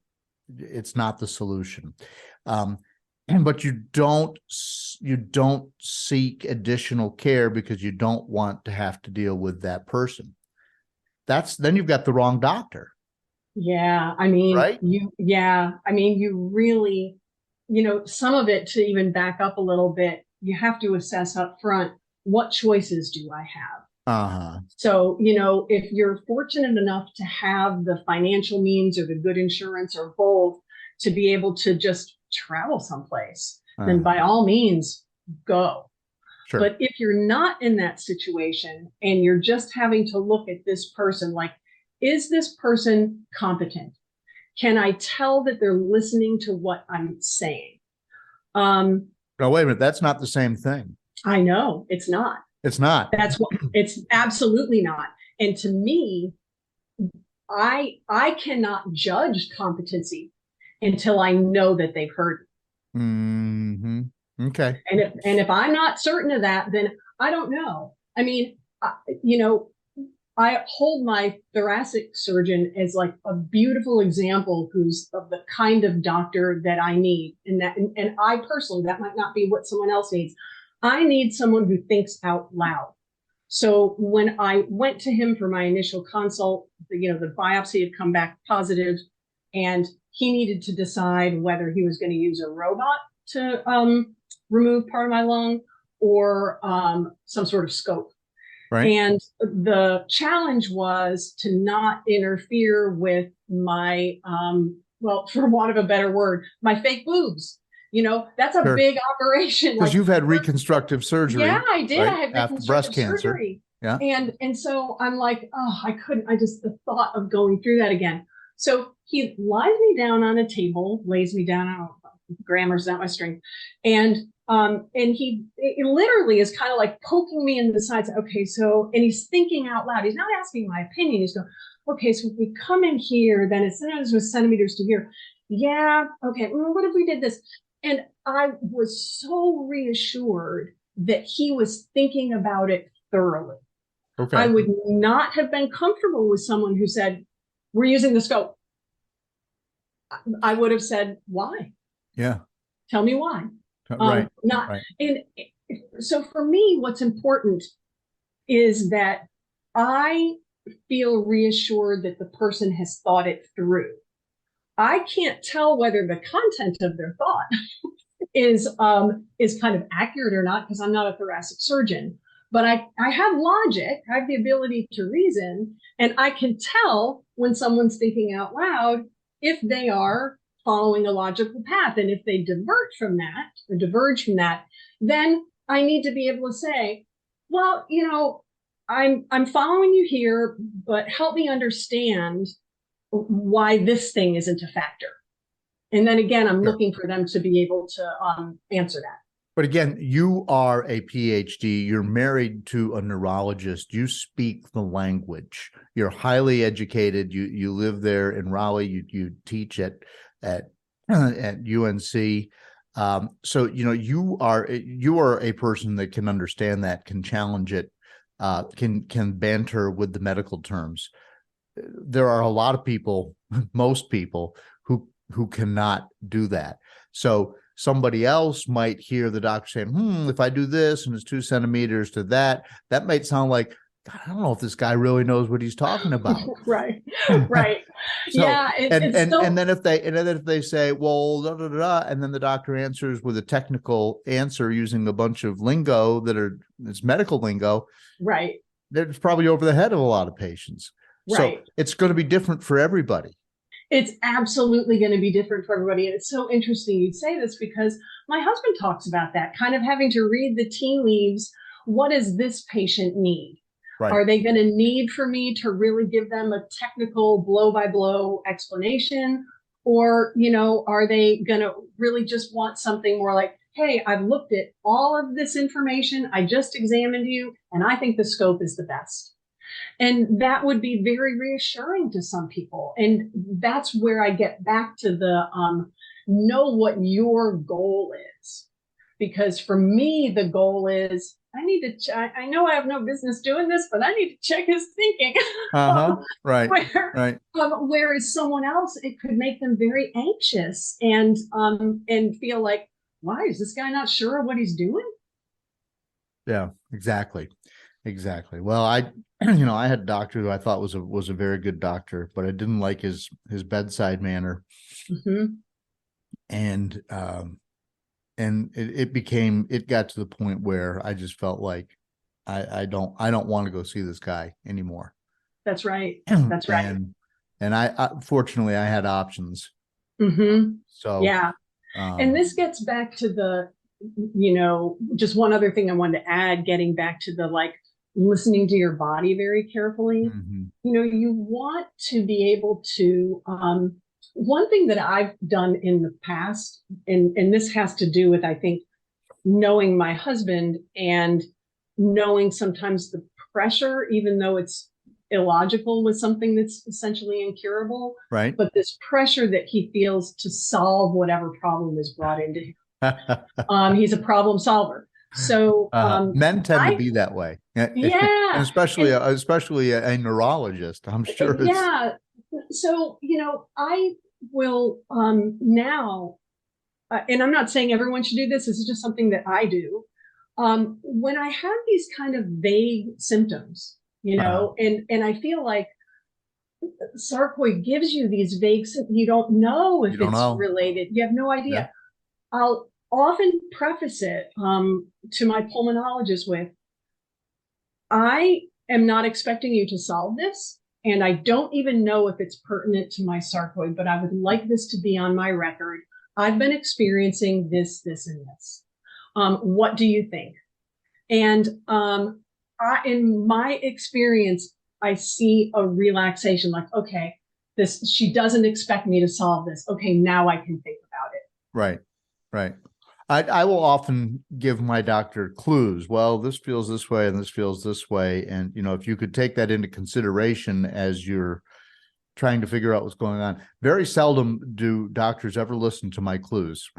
it's not the solution. But you don't seek additional care because you don't want to have to deal with that person. Then you've got the wrong doctor. Yeah. I mean, right? You really, some of it, to even back up a little bit, you have to assess up front, what choices do I have? So, if you're fortunate enough to have the financial means or the good insurance or both to be able to just travel someplace, then by all means, go. Sure. But if you're not in that situation and you're just having to look at this person, like, is this person competent? Can I tell that they're listening to what I'm saying? No, wait a minute. That's not the same thing. I know it's not. It's not. That's what it's absolutely not. And to me, I cannot judge competency until I know that they've heard it. Mm-hmm. Okay. And if I'm not certain of that, then I don't know. I mean, I hold my thoracic surgeon as like a beautiful example who's of the kind of doctor that I need. And I personally, that might not be what someone else needs. I need someone who thinks out loud. So when I went to him for my initial consult, the biopsy had come back positive, and he needed to decide whether he was going to use a robot to remove part of my lung or some sort of scope. Right. And the challenge was to not interfere with my, for want of a better word, my fake boobs. That's a big operation. Because you've had reconstructive surgery. Yeah, I did. Right? I had after breast cancer. surgery. Yeah. And so I'm like, I couldn't. The thought of going through that again. So he lies me down on a table, lays me down. Grammar's not my strength. And he literally is kind of like poking me in the sides. Okay, so, and he's thinking out loud. He's not asking my opinion. He's going, okay, so if we come in here, then it's centimeters to here. Yeah. Okay. Well, what if we did this? And I was so reassured that he was thinking about it thoroughly. Okay. I would not have been comfortable with someone who said, we're using the scope. I would have said, why? Yeah. Tell me why. Right. Right. And so for me, what's important is that I feel reassured that the person has thought it through. I can't tell whether the content of their thought is kind of accurate or not, because I'm not a thoracic surgeon. But I have logic, I have the ability to reason, and I can tell when someone's thinking out loud if they are following a logical path. And if they diverge from that, then I need to be able to say, well, I'm following you here, but help me understand why this thing isn't a factor. And then again, I'm looking for them to be able to answer that. But again, you are a PhD. You're married to a neurologist. You speak the language. You're highly educated. You live there in Raleigh. You teach at UNC. So you are a person that can understand that, can challenge it, can banter with the medical terms. There are a lot of people, most people, who cannot do that. So somebody else might hear the doctor saying, if I do this and it's 2 centimeters to that might sound like, God, I don't know if this guy really knows what he's talking about. Right. So, yeah. And then if they say, well, da, da, da, da, and then the doctor answers with a technical answer using a bunch of lingo it's medical lingo. Right. That's probably over the head of a lot of patients. Right. So it's going to be different for everybody. It's absolutely going to be different for everybody. And it's so interesting you'd say this, because my husband talks about that, kind of having to read the tea leaves. What does this patient need? Right. Are they going to need for me to really give them a technical blow-by-blow explanation? Or, are they going to really just want something more like, hey, I've looked at all of this information. I just examined you, and I think the scope is the best. And that would be very reassuring to some people. And that's where I get back to the know what your goal is. Because for me, the goal is I know I have no business doing this, but I need to check his thinking. Right. Right. Whereas someone else, it could make them very anxious and feel like, why is this guy not sure of what he's doing? Yeah, exactly. Well, I had a doctor who I thought was a very good doctor, but I didn't like his bedside manner. Mm-hmm. And it got to the point where I just felt like I don't want to go see this guy anymore. That's right. That's right. And I fortunately I had options. Mm-hmm. So yeah. And this gets back to the, just one other thing I wanted to add, getting back to the listening to your body very carefully. Mm-hmm. You want to be able to, one thing that I've done in the past, and this has to do with, I think, knowing my husband and knowing sometimes the pressure, even though it's illogical with something that's essentially incurable, right? But this pressure that he feels to solve whatever problem is brought into him. He's a problem solver. So men tend to be that way. Yeah. And especially a neurologist, I'm sure. Yeah. So, I will now, and I'm not saying everyone should do this. This is just something that I do. When I have these kind of vague symptoms, and I feel like sarcoid gives you these vague symptoms. You don't know if it's related. You have no idea. Yeah. I'll often preface it to my pulmonologist with, I am not expecting you to solve this, and I don't even know if it's pertinent to my sarcoid, but I would like this to be on my record. I've been experiencing this, this, and this. What do you think? And in my experience, I see a relaxation, like, okay, she doesn't expect me to solve this. Okay, now I can think about it. Right, right. I will often give my doctor clues. Well, this feels this way and this feels this way. And, if you could take that into consideration as you're trying to figure out what's going on. Very seldom do doctors ever listen to my clues.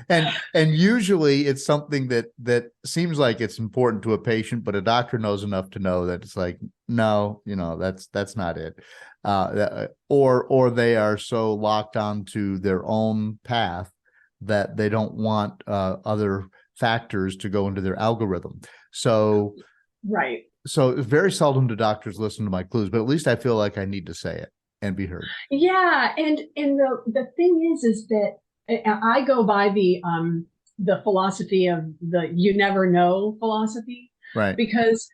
and usually it's something that seems like it's important to a patient, but a doctor knows enough to know that it's like, no, that's not it. Or they are so locked onto their own path that they don't want other factors to go into their algorithm. So, right. So very seldom do doctors listen to my clues, but at least I feel like I need to say it and be heard. Yeah, and the thing is that I go by the philosophy of the you never know philosophy, right? Because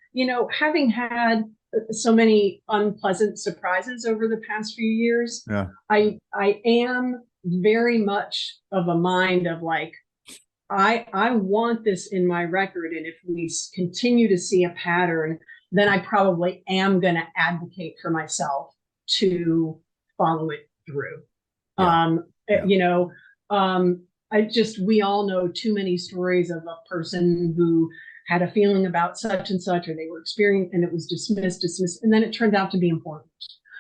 having had so many unpleasant surprises over the past few years, yeah. I am very much of a mind of like, I want this in my record. And if we continue to see a pattern, then I probably am going to advocate for myself to follow it through. Yeah. We all know too many stories of a person who had a feeling about such and such, or they were experiencing, and it was dismissed, and then it turned out to be important.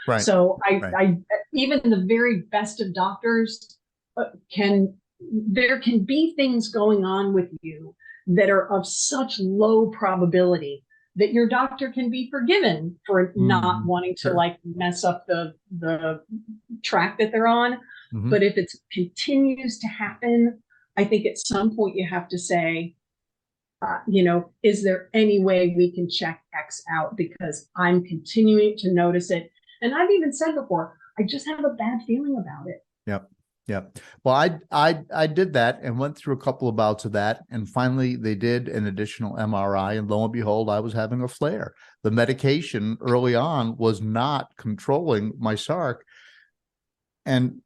Right. So I even the very best of doctors there can be things going on with you that are of such low probability that your doctor can be forgiven for not wanting to mess up the track that they're on. Mm-hmm. But if it continues to happen, I think at some point you have to say, is there any way we can check X out? Because I'm continuing to notice it. And I've even said before, I just have a bad feeling about it. Yep. Yeah. Well, I did that and went through a couple of bouts of that. And finally, they did an additional MRI. And lo and behold, I was having a flare. The medication early on was not controlling my Sarc. And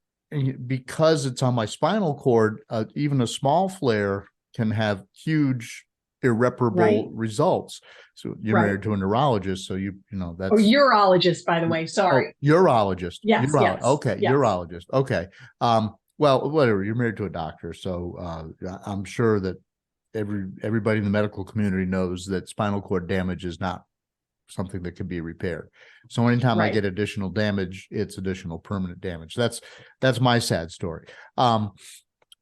because it's on my spinal cord, even a small flare can have huge, irreparable results. So you're married to a neurologist. So that's urologist, by the way. Sorry. Urologist. Yes. Yes. Okay. Yes. Urologist. Okay. Well, whatever. You're married to a doctor. So I'm sure that everybody in the medical community knows that spinal cord damage is not something that can be repaired. So anytime I get additional damage, it's additional permanent damage. That's my sad story.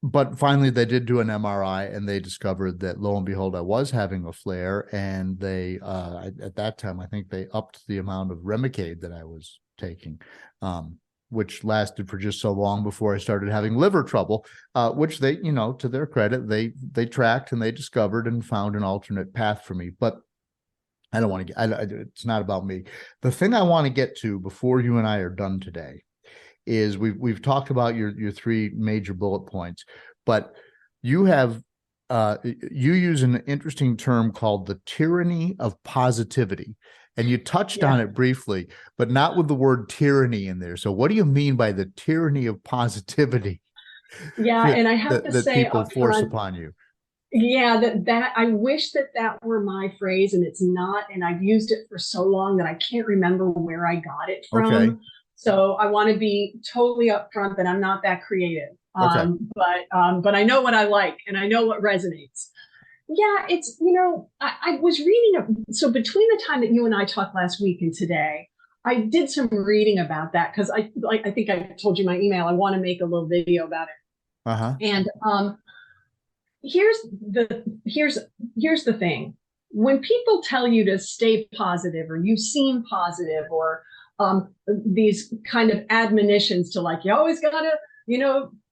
But finally, they did do an MRI, and they discovered that, lo and behold, I was having a flare. And they, at that time, I think they upped the amount of Remicade that I was taking, which lasted for just so long before I started having liver trouble, which they, to their credit, they tracked and they discovered and found an alternate path for me. But I don't want to it's not about me. The thing I want to get to before you and I are done today is we've talked about your three major bullet points, but you have you use an interesting term called the tyranny of positivity, and you touched on it briefly, but not with the word tyranny in there. So what do you mean by the tyranny of positivity? Yeah, and I have to that say people up force front, upon you. yeah, that I wish that were my phrase, and it's not. And I've used it for so long that I can't remember where I got it from. Okay. So I want to be totally upfront that I'm not that creative. Okay. But I know what I like, and I know what resonates. Yeah, it's, I was reading. So between the time that you and I talked last week and today, I did some reading about that because I think I told you my email. I want to make a little video about it. Uh-huh. And here's the thing. When people tell you to stay positive, or you seem positive, or these kind of admonitions to, like, you always gotta,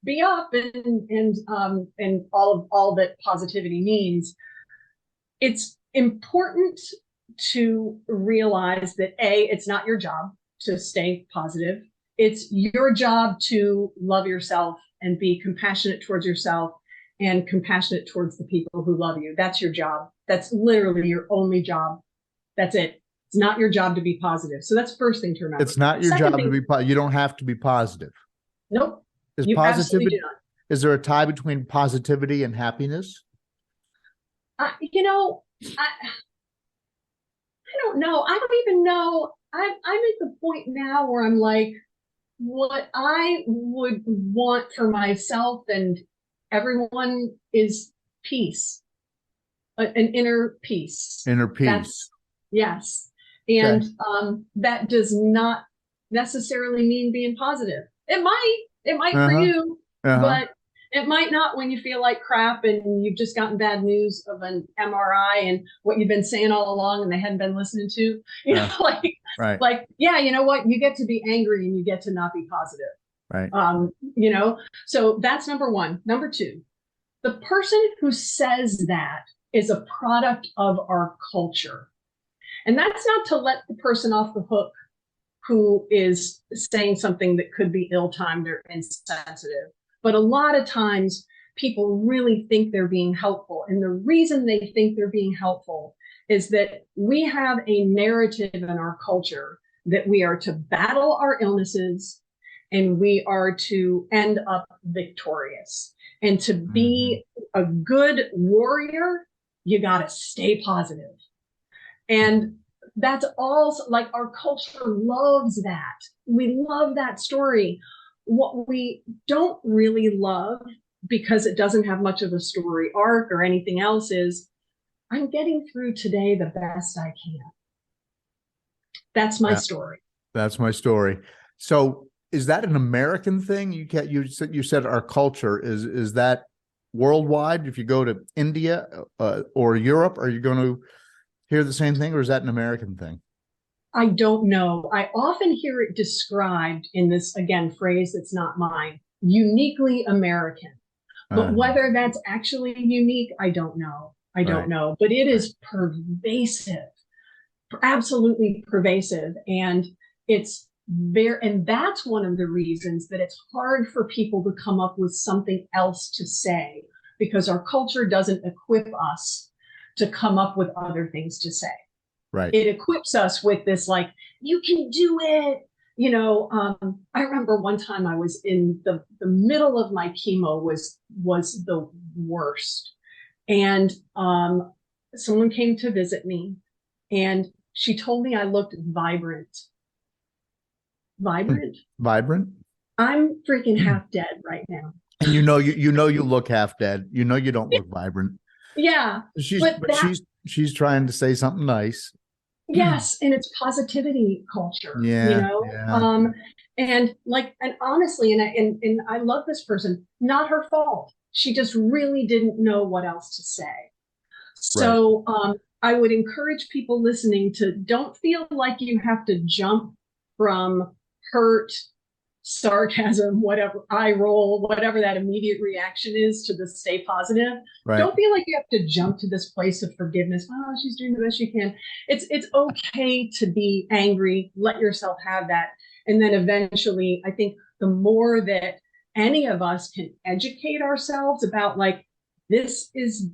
be up, and all that positivity means, it's important to realize that it's not your job to stay positive. It's your job to love yourself and be compassionate towards yourself and compassionate towards the people who love you. That's your job. That's literally your only job. That's it. It's not your job to be positive. So that's first thing to remember. It's not your job to be positive. You don't have to be positive. Nope. You absolutely do not. Is there a tie between positivity and happiness? I don't know. I don't even know. I'm at the point now where I'm like, what I would want for myself and everyone is peace, an inner peace. Inner peace. Yes. And that does not necessarily mean being positive. It might for you, but it might not when you feel like crap and you've just gotten bad news of an MRI and what you've been saying all along and they hadn't been listening to, like, yeah, you know what? You get to be angry and you get to not be positive. Right. So that's number one. Number two, the person who says that is a product of our culture. And that's not to let the person off the hook who is saying something that could be ill-timed or insensitive. But a lot of times people really think they're being helpful. And the reason they think they're being helpful is that we have a narrative in our culture that we are to battle our illnesses and we are to end up victorious. And to be a good warrior, you got to stay positive. And that's all, like, our culture loves that. We love that story. What we don't really love, because it doesn't have much of a story arc or anything else, is I'm getting through today the best I can. That's my story. That's my story. So is that an American thing? You said our culture is that worldwide? If you go to India or Europe, are you going to hear the same thing, or is that an American thing? I don't know. I often hear it described in this, again, phrase that's not mine, uniquely American. But whether that's actually unique, I don't know. I don't know. But it is pervasive, absolutely pervasive. And it's there. And that's one of the reasons that it's hard for people to come up with something else to say, because our culture doesn't equip us to come up with other things to say. Right. It equips us with this, like, you can do it. I remember one time I was in the middle of my chemo was the worst. And someone came to visit me and she told me I looked vibrant. Vibrant? I'm freaking half dead right now. And you look half dead. You don't look vibrant. Yeah. She's trying to say something nice. Yes, and it's positivity culture. Yeah. And honestly, and I love this person, not her fault. She just really didn't know what else to say. So I would encourage people listening to don't feel like you have to jump from hurt, sarcasm, whatever, eye roll, whatever that immediate reaction is, to the stay positive. Right. Don't feel like you have to jump to this place of forgiveness. Oh, she's doing the best she can. It's okay to be angry. Let yourself have that. And then eventually, I think the more that any of us can educate ourselves about, like, this is,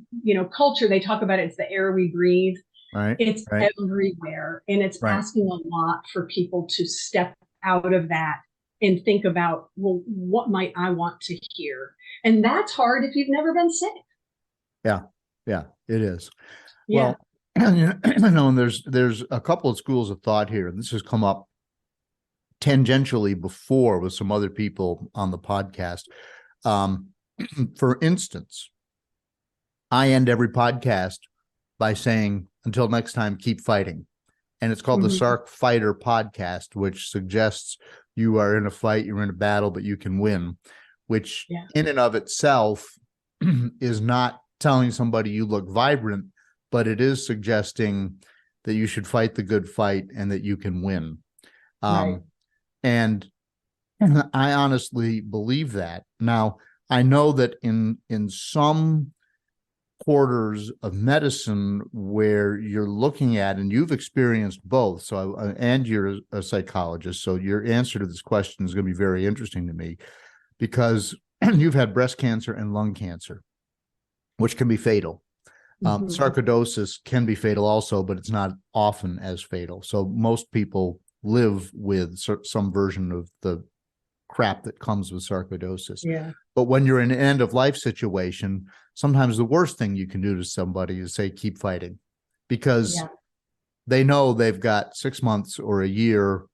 culture, they talk about it, it's the air we breathe. Right. It's everywhere. And it's asking a lot for people to step out of that and think about, well, what might I want to hear? And that's hard if you've never been sick. Yeah, it is. Yeah. Well, and there's a couple of schools of thought here, and this has come up tangentially before with some other people on the podcast. For instance, I end every podcast by saying, until next time, keep fighting. And it's called the Sarc Fighter podcast, which suggests you are in a fight, you're in a battle, but you can win, which in and of itself is not telling somebody you look vibrant, but it is suggesting that you should fight the good fight and that you can win. And I honestly believe that. Now, I know that in some quarters of medicine where you're looking at, and you've experienced both, and you're a psychologist, so your answer to this question is going to be very interesting to me, because you've had breast cancer and lung cancer, which can be fatal. Sarcoidosis can be fatal also, but it's not often as fatal. So most people live with some version of the crap that comes with sarcoidosis. But when you're in an end of life situation, sometimes the worst thing you can do to somebody is say, keep fighting, because they know they've got 6 months or a year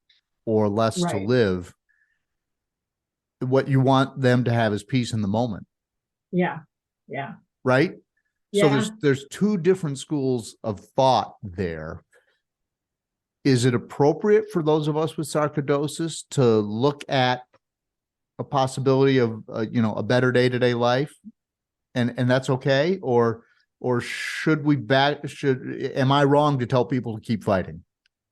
or less to live. What you want them to have is peace in the moment. Right? So there's two different schools of thought there. Is it appropriate for those of us with sarcoidosis to look at a possibility of a better day-to-day life, and that's okay, or should we am I wrong to tell people to keep fighting?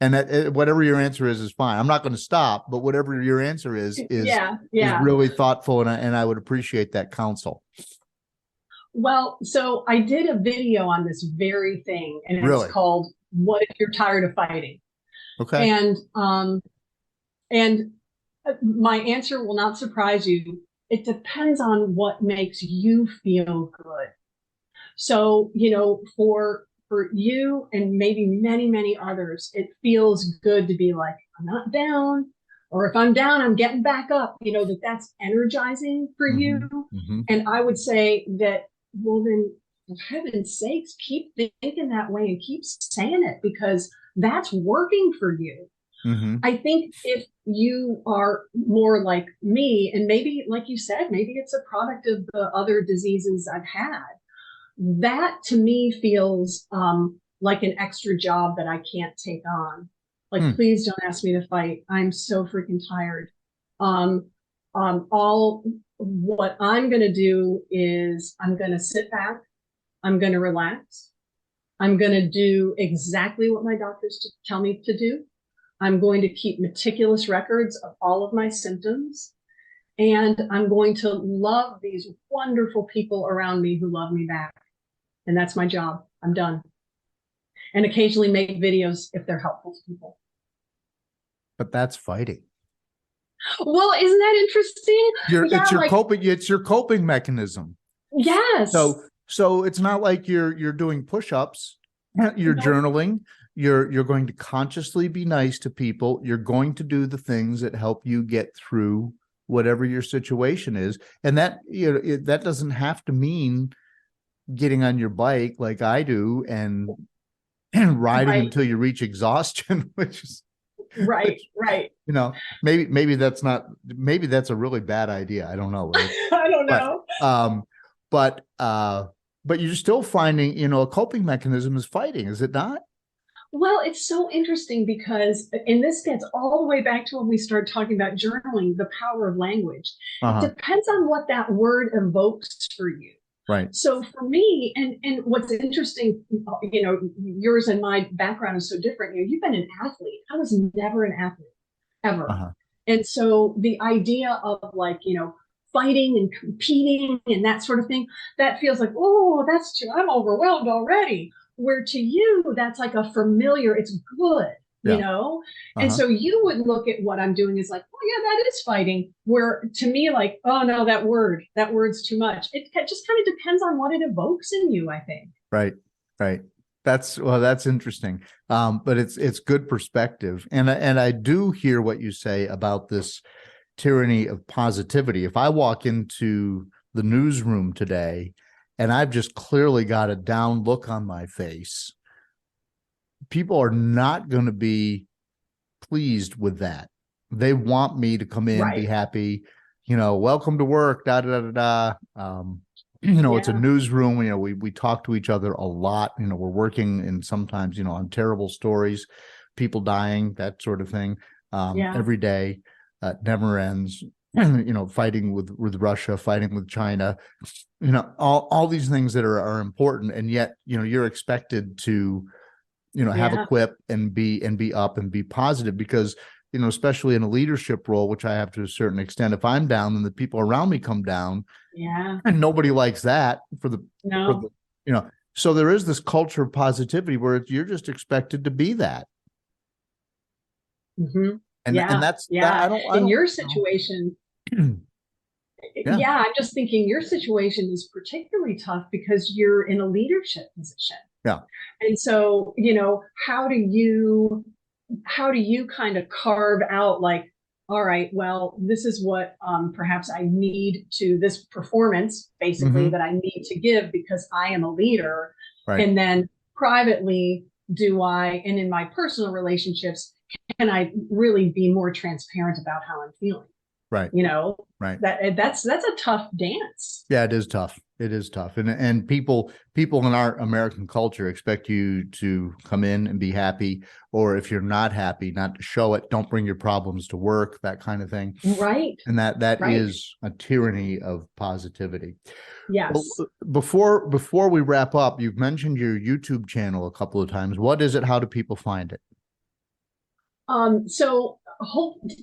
And whatever your answer is fine. I'm not going to stop, but whatever your answer is really thoughtful, and I would appreciate that counsel. Well, so I did a video on this very thing, and it's called "What If You're Tired of Fighting?" Okay. And my answer will not surprise you. It depends on what makes you feel good. So, for you and maybe many, many others, it feels good to be like, I'm not down, or if I'm down, I'm getting back up, that's energizing for you. And I would say that, well, then, for heaven's sakes, keep thinking that way and keep saying it, because that's working for you. I think if you are more like me, and maybe, like you said, maybe it's a product of the other diseases I've had, that to me feels like an extra job that I can't take on. Like, please don't ask me to fight. I'm so freaking tired. All what I'm going to do is I'm going to sit back. I'm going to relax. I'm going to do exactly what my doctors tell me to do. I'm going to keep meticulous records of all of my symptoms. And I'm going to love these wonderful people around me who love me back. And that's my job. I'm done. And occasionally make videos if they're helpful to people. But that's fighting. Well, isn't that interesting? It's your coping mechanism. Yes. So it's not like you're doing push-ups, you're journaling, you're going to consciously be nice to people, you're going to do the things that help you get through whatever your situation is. And that that doesn't have to mean getting on your bike like I do and riding until you reach exhaustion, which is right. Maybe that's a really bad idea. I don't know. I don't know. But you're still finding, a coping mechanism is fighting, is it not? Well, it's so interesting because, and this gets all the way back to when we started talking about journaling, the power of language. It depends on what that word evokes for you. Right. So for me, and what's interesting, yours and my background is so different. You've been an athlete. I was never an athlete, ever. And so the idea of fighting and competing and that sort of thing, that feels like, oh, I'm overwhelmed already. Where to you, that's like a familiar, it's good, And so you would look at what I'm doing as like, oh yeah, that is fighting. Where to me, like, oh no, that word's too much. It just kind of depends on what it evokes in you, I think. Right. That's interesting. But it's good perspective. And I do hear what you say about this, tyranny of positivity. If I walk into the newsroom today and I've just clearly got a down look on my face, people are not going to be pleased with that. They want me to come in, be happy, welcome to work, da da da da da. It's a newsroom. We talk to each other a lot. We're working in sometimes, on terrible stories, people dying, that sort of thing, every day. Never ends. Fighting with Russia, fighting with China, all these things that are important, and yet you're expected to have a quip and be up and be positive, because especially in a leadership role, which I have to a certain extent, if I'm down, then the people around me come down, and nobody likes that so there is this culture of positivity where you're just expected to be that. Mm-hmm. And that's I don't in your situation. I'm just thinking your situation is particularly tough because you're in a leadership position. Yeah. And so, how do you kind of carve out, like, all right, well, this is what perhaps I need to this performance, basically, that I need to give because I am a leader. Right. And then privately, and in my personal relationships, can I really be more transparent about how I'm feeling? Right. Right. That's a tough dance. Yeah, it is tough. It is tough. And people in our American culture expect you to come in and be happy, or if you're not happy, not to show it, don't bring your problems to work, that kind of thing. Right. And that is a tyranny of positivity. Yes. Well, before we wrap up, you've mentioned your YouTube channel a couple of times. What is it? How do people find it? So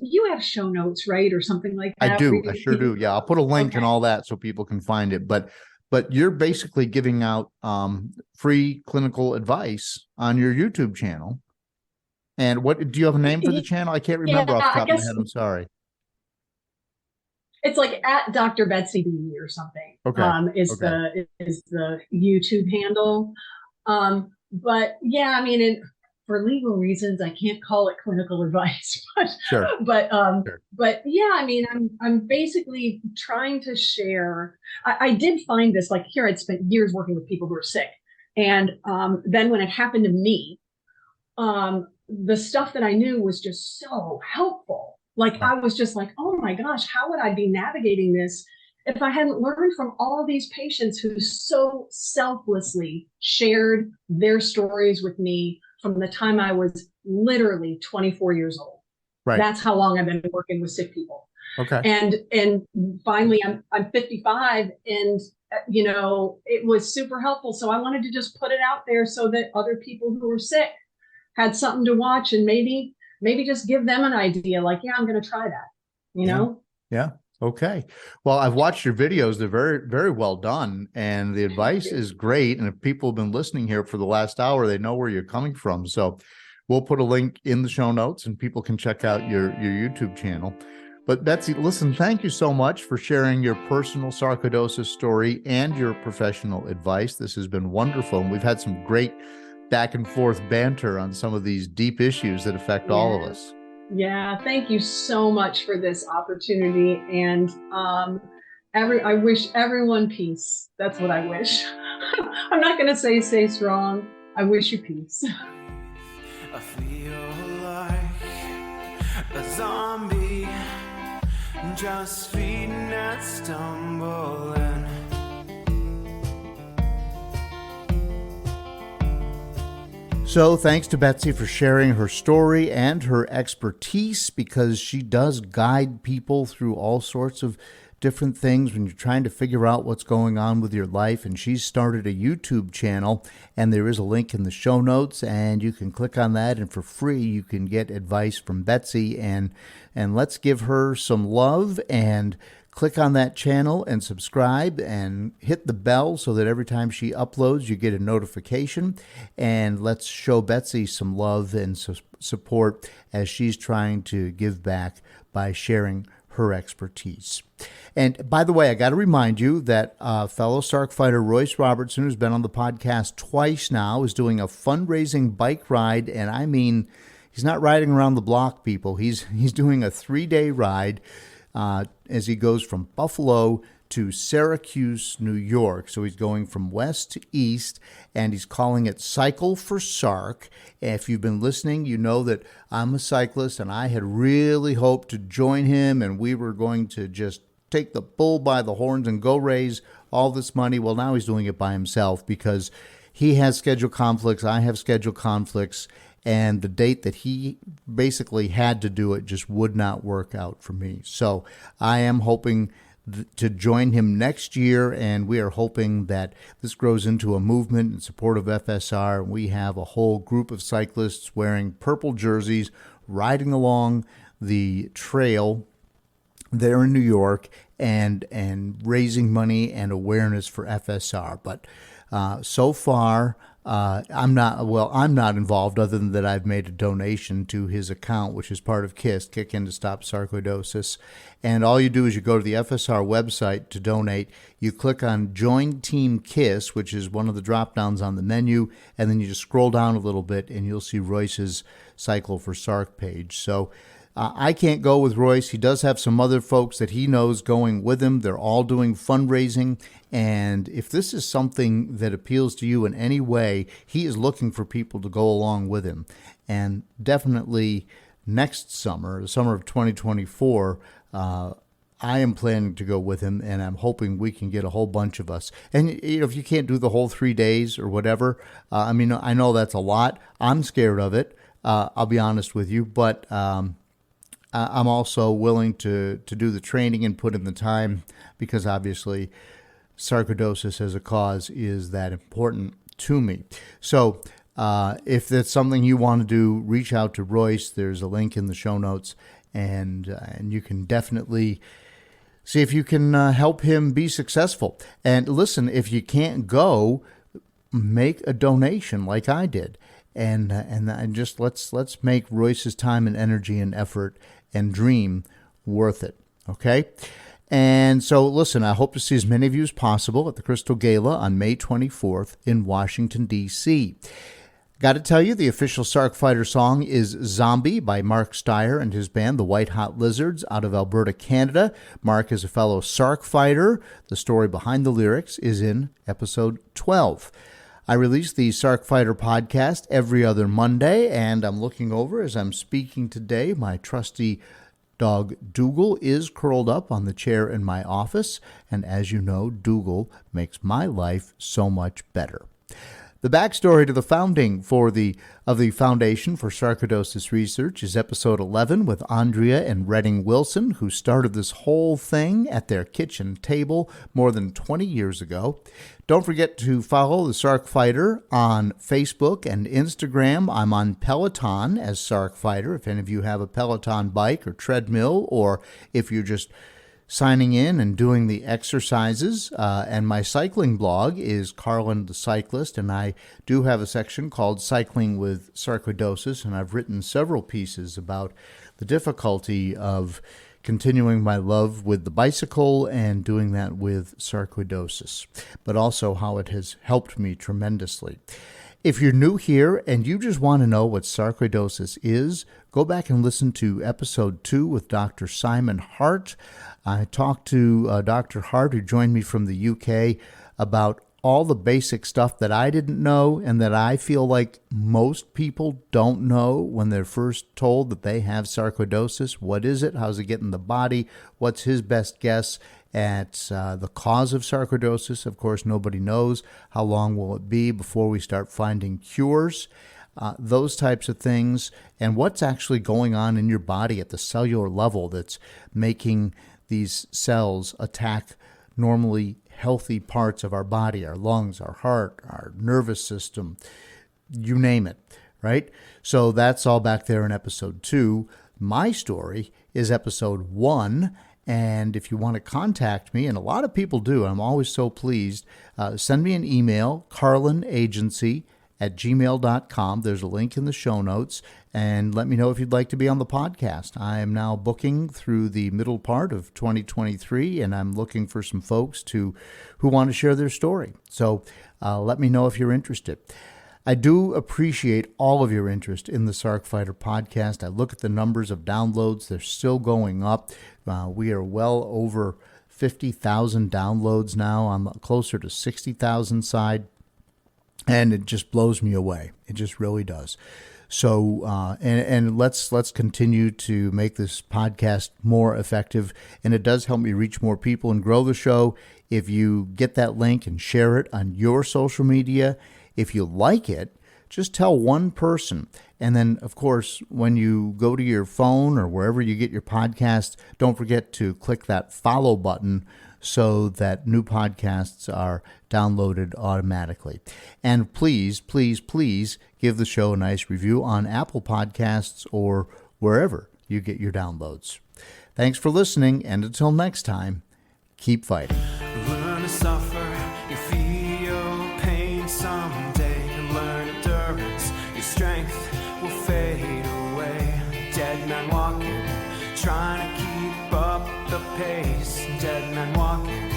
you have show notes, right? Or something like that? I sure do. Yeah. I'll put a link and all that so people can find it. But you're basically giving out free clinical advice on your YouTube channel. And do you have a name for the channel? I can't remember off the top of my head. I'm sorry. It's like at Dr. Betsy B or something. Okay. Is the YouTube handle. But yeah, I mean, for legal reasons, I can't call it clinical advice, but sure. But yeah, I mean, I'm basically trying to share. I did find this, like, here I'd spent years working with people who are sick, and then when it happened to me, the stuff that I knew was just so helpful. Like, I was just like, oh my gosh, how would I be navigating this if I hadn't learned from all these patients who so selflessly shared their stories with me from the time I was literally 24 years old. Right. That's how long I've been working with sick people. Okay. And finally I'm 55, and it was super helpful. So I wanted to just put it out there so that other people who were sick had something to watch, and maybe just give them an idea, like, yeah, I'm going to try that, Yeah. Okay. Well, I've watched your videos. They're very, very well done. And the advice is great. And if people have been listening here for the last hour, they know where you're coming from. So we'll put a link in the show notes and people can check out your YouTube channel. But Betsy, listen, thank you so much for sharing your personal sarcoidosis story and your professional advice. This has been wonderful. And we've had some great back and forth banter on some of these deep issues that affect all of us. Yeah, thank you so much for this opportunity. And I wish everyone peace. That's what I wish. I'm not going to say stay strong. I wish you peace. I feel like a zombie, just feeding and stumbling. So thanks to Betsy for sharing her story and her expertise, because she does guide people through all sorts of different things when you're trying to figure out what's going on with your life. And she's started a YouTube channel, and there is a link in the show notes, and you can click on that, and for free you can get advice from Betsy. And let's give her some love and click on that channel and subscribe and hit the bell so that every time she uploads, you get a notification. And let's show Betsy some love and support as she's trying to give back by sharing her expertise. And by the way, I got to remind you that fellow Sarc fighter Royce Robertson, who's been on the podcast twice now, is doing a fundraising bike ride. And I mean, he's not riding around the block, people. He's doing a 3-day ride as he goes from Buffalo to Syracuse, New York. So he's going from west to east, and he's calling it Cycle for Sarc. If you've been listening, you know that I'm a cyclist, and I had really hoped to join him, and we were going to just take the bull by the horns and go raise all this money. Well, now he's doing it by himself because he has schedule conflicts, I have schedule conflicts, and the date that he basically had to do it just would not work out for me. So I am hoping to join him next year, and we are hoping that this grows into a movement in support of FSR. We have a whole group of cyclists wearing purple jerseys riding along the trail there in New York and raising money and awareness for FSR. But so far, I'm not involved, other than that I've made a donation to his account, which is part of KISS, Kick In to Stop Sarcoidosis. And all you do is you go to the FSR website to donate. You click on Join Team KISS, which is one of the drop downs on the menu, and then you just scroll down a little bit and you'll see Royce's Cycle for Sarc page. So I can't go with Royce. He does have some other folks that he knows going with him. They're all doing fundraising. And if this is something that appeals to you in any way, he is looking for people to go along with him. And definitely next summer, the summer of 2024, I am planning to go with him, and I'm hoping we can get a whole bunch of us. And if you can't do the whole 3 days or whatever, I know that's a lot. I'm scared of it. I'll be honest with you, but I'm also willing to do the training and put in the time, because obviously sarcoidosis as a cause is that important to me. So if that's something you want to do, reach out to Royce. There's a link in the show notes, and you can definitely see if you can help him be successful. And listen, if you can't go, make a donation like I did. And just let's make Royce's time and energy and effort and dream worth it, okay? And so, listen, I hope to see as many of you as possible at the Crystal Gala on May 24th in Washington, D.C. Got to tell you, the official Sarc Fighter song is Zombie by Mark Steyer and his band, the White Hot Lizards, out of Alberta, Canada. Mark is a fellow Sarc Fighter. The story behind the lyrics is in episode 12. I release the Sarc Fighter podcast every other Monday, and I'm looking over as I'm speaking today. My trusty dog Dougal is curled up on the chair in my office, and as you know, Dougal makes my life so much better. The backstory to the founding of the Foundation for Sarcoidosis Research is episode 11 with Andrea and Redding Wilson, who started this whole thing at their kitchen table more than 20 years ago. Don't forget to follow the Sarc Fighter on Facebook and Instagram. I'm on Peloton as Sarc Fighter. If any of you have a Peloton bike or treadmill, or if you're just signing in and doing the exercises. And my cycling blog is Carlin the Cyclist, and I do have a section called Cycling with Sarcoidosis, and I've written several pieces about the difficulty of continuing my love with the bicycle and doing that with sarcoidosis, but also how it has helped me tremendously. If you're new here and you just want to know what sarcoidosis is, go back and listen to episode 2 with Dr. Simon Hart. I talked to Dr. Hart, who joined me from the UK, about all the basic stuff that I didn't know and that I feel like most people don't know when they're first told that they have sarcoidosis. What is it? How's it get in the body? What's his best guess at the cause of sarcoidosis? Of course, nobody knows. How long will it be before we start finding cures? Those types of things, and what's actually going on in your body at the cellular level that's making these cells attack normally healthy parts of our body, our lungs, our heart, our nervous system, you name it, right? So that's all back there in episode 2. My story is episode 1. And if you want to contact me, and a lot of people do, I'm always so pleased, send me an email, carlinagency@gmail.com. There's a link in the show notes, and let me know if you'd like to be on the podcast. I am now booking through the middle part of 2023, and I'm looking for some folks who want to share their story. So let me know if you're interested. I do appreciate all of your interest in the Sarc Fighter podcast. I look at the numbers of downloads. They're still going up. We are well over 50,000 downloads now, on closer to 60,000 side, and it just blows me away. It just really does. So, and let's continue to make this podcast more effective, and it does help me reach more people and grow the show. If you get that link and share it on your social media, if you like it, just tell one person. And then, of course, when you go to your phone or wherever you get your podcast, don't forget to click that follow button so that new podcasts are downloaded automatically. And please, please, please give the show a nice review on Apple Podcasts or wherever you get your downloads. Thanks for listening, and until next time, keep fighting. Learn to suffer, you feel pain someday. Learn endurance, your strength will fade away. Dead man walking, trying to keep up the pace. Dead man walking,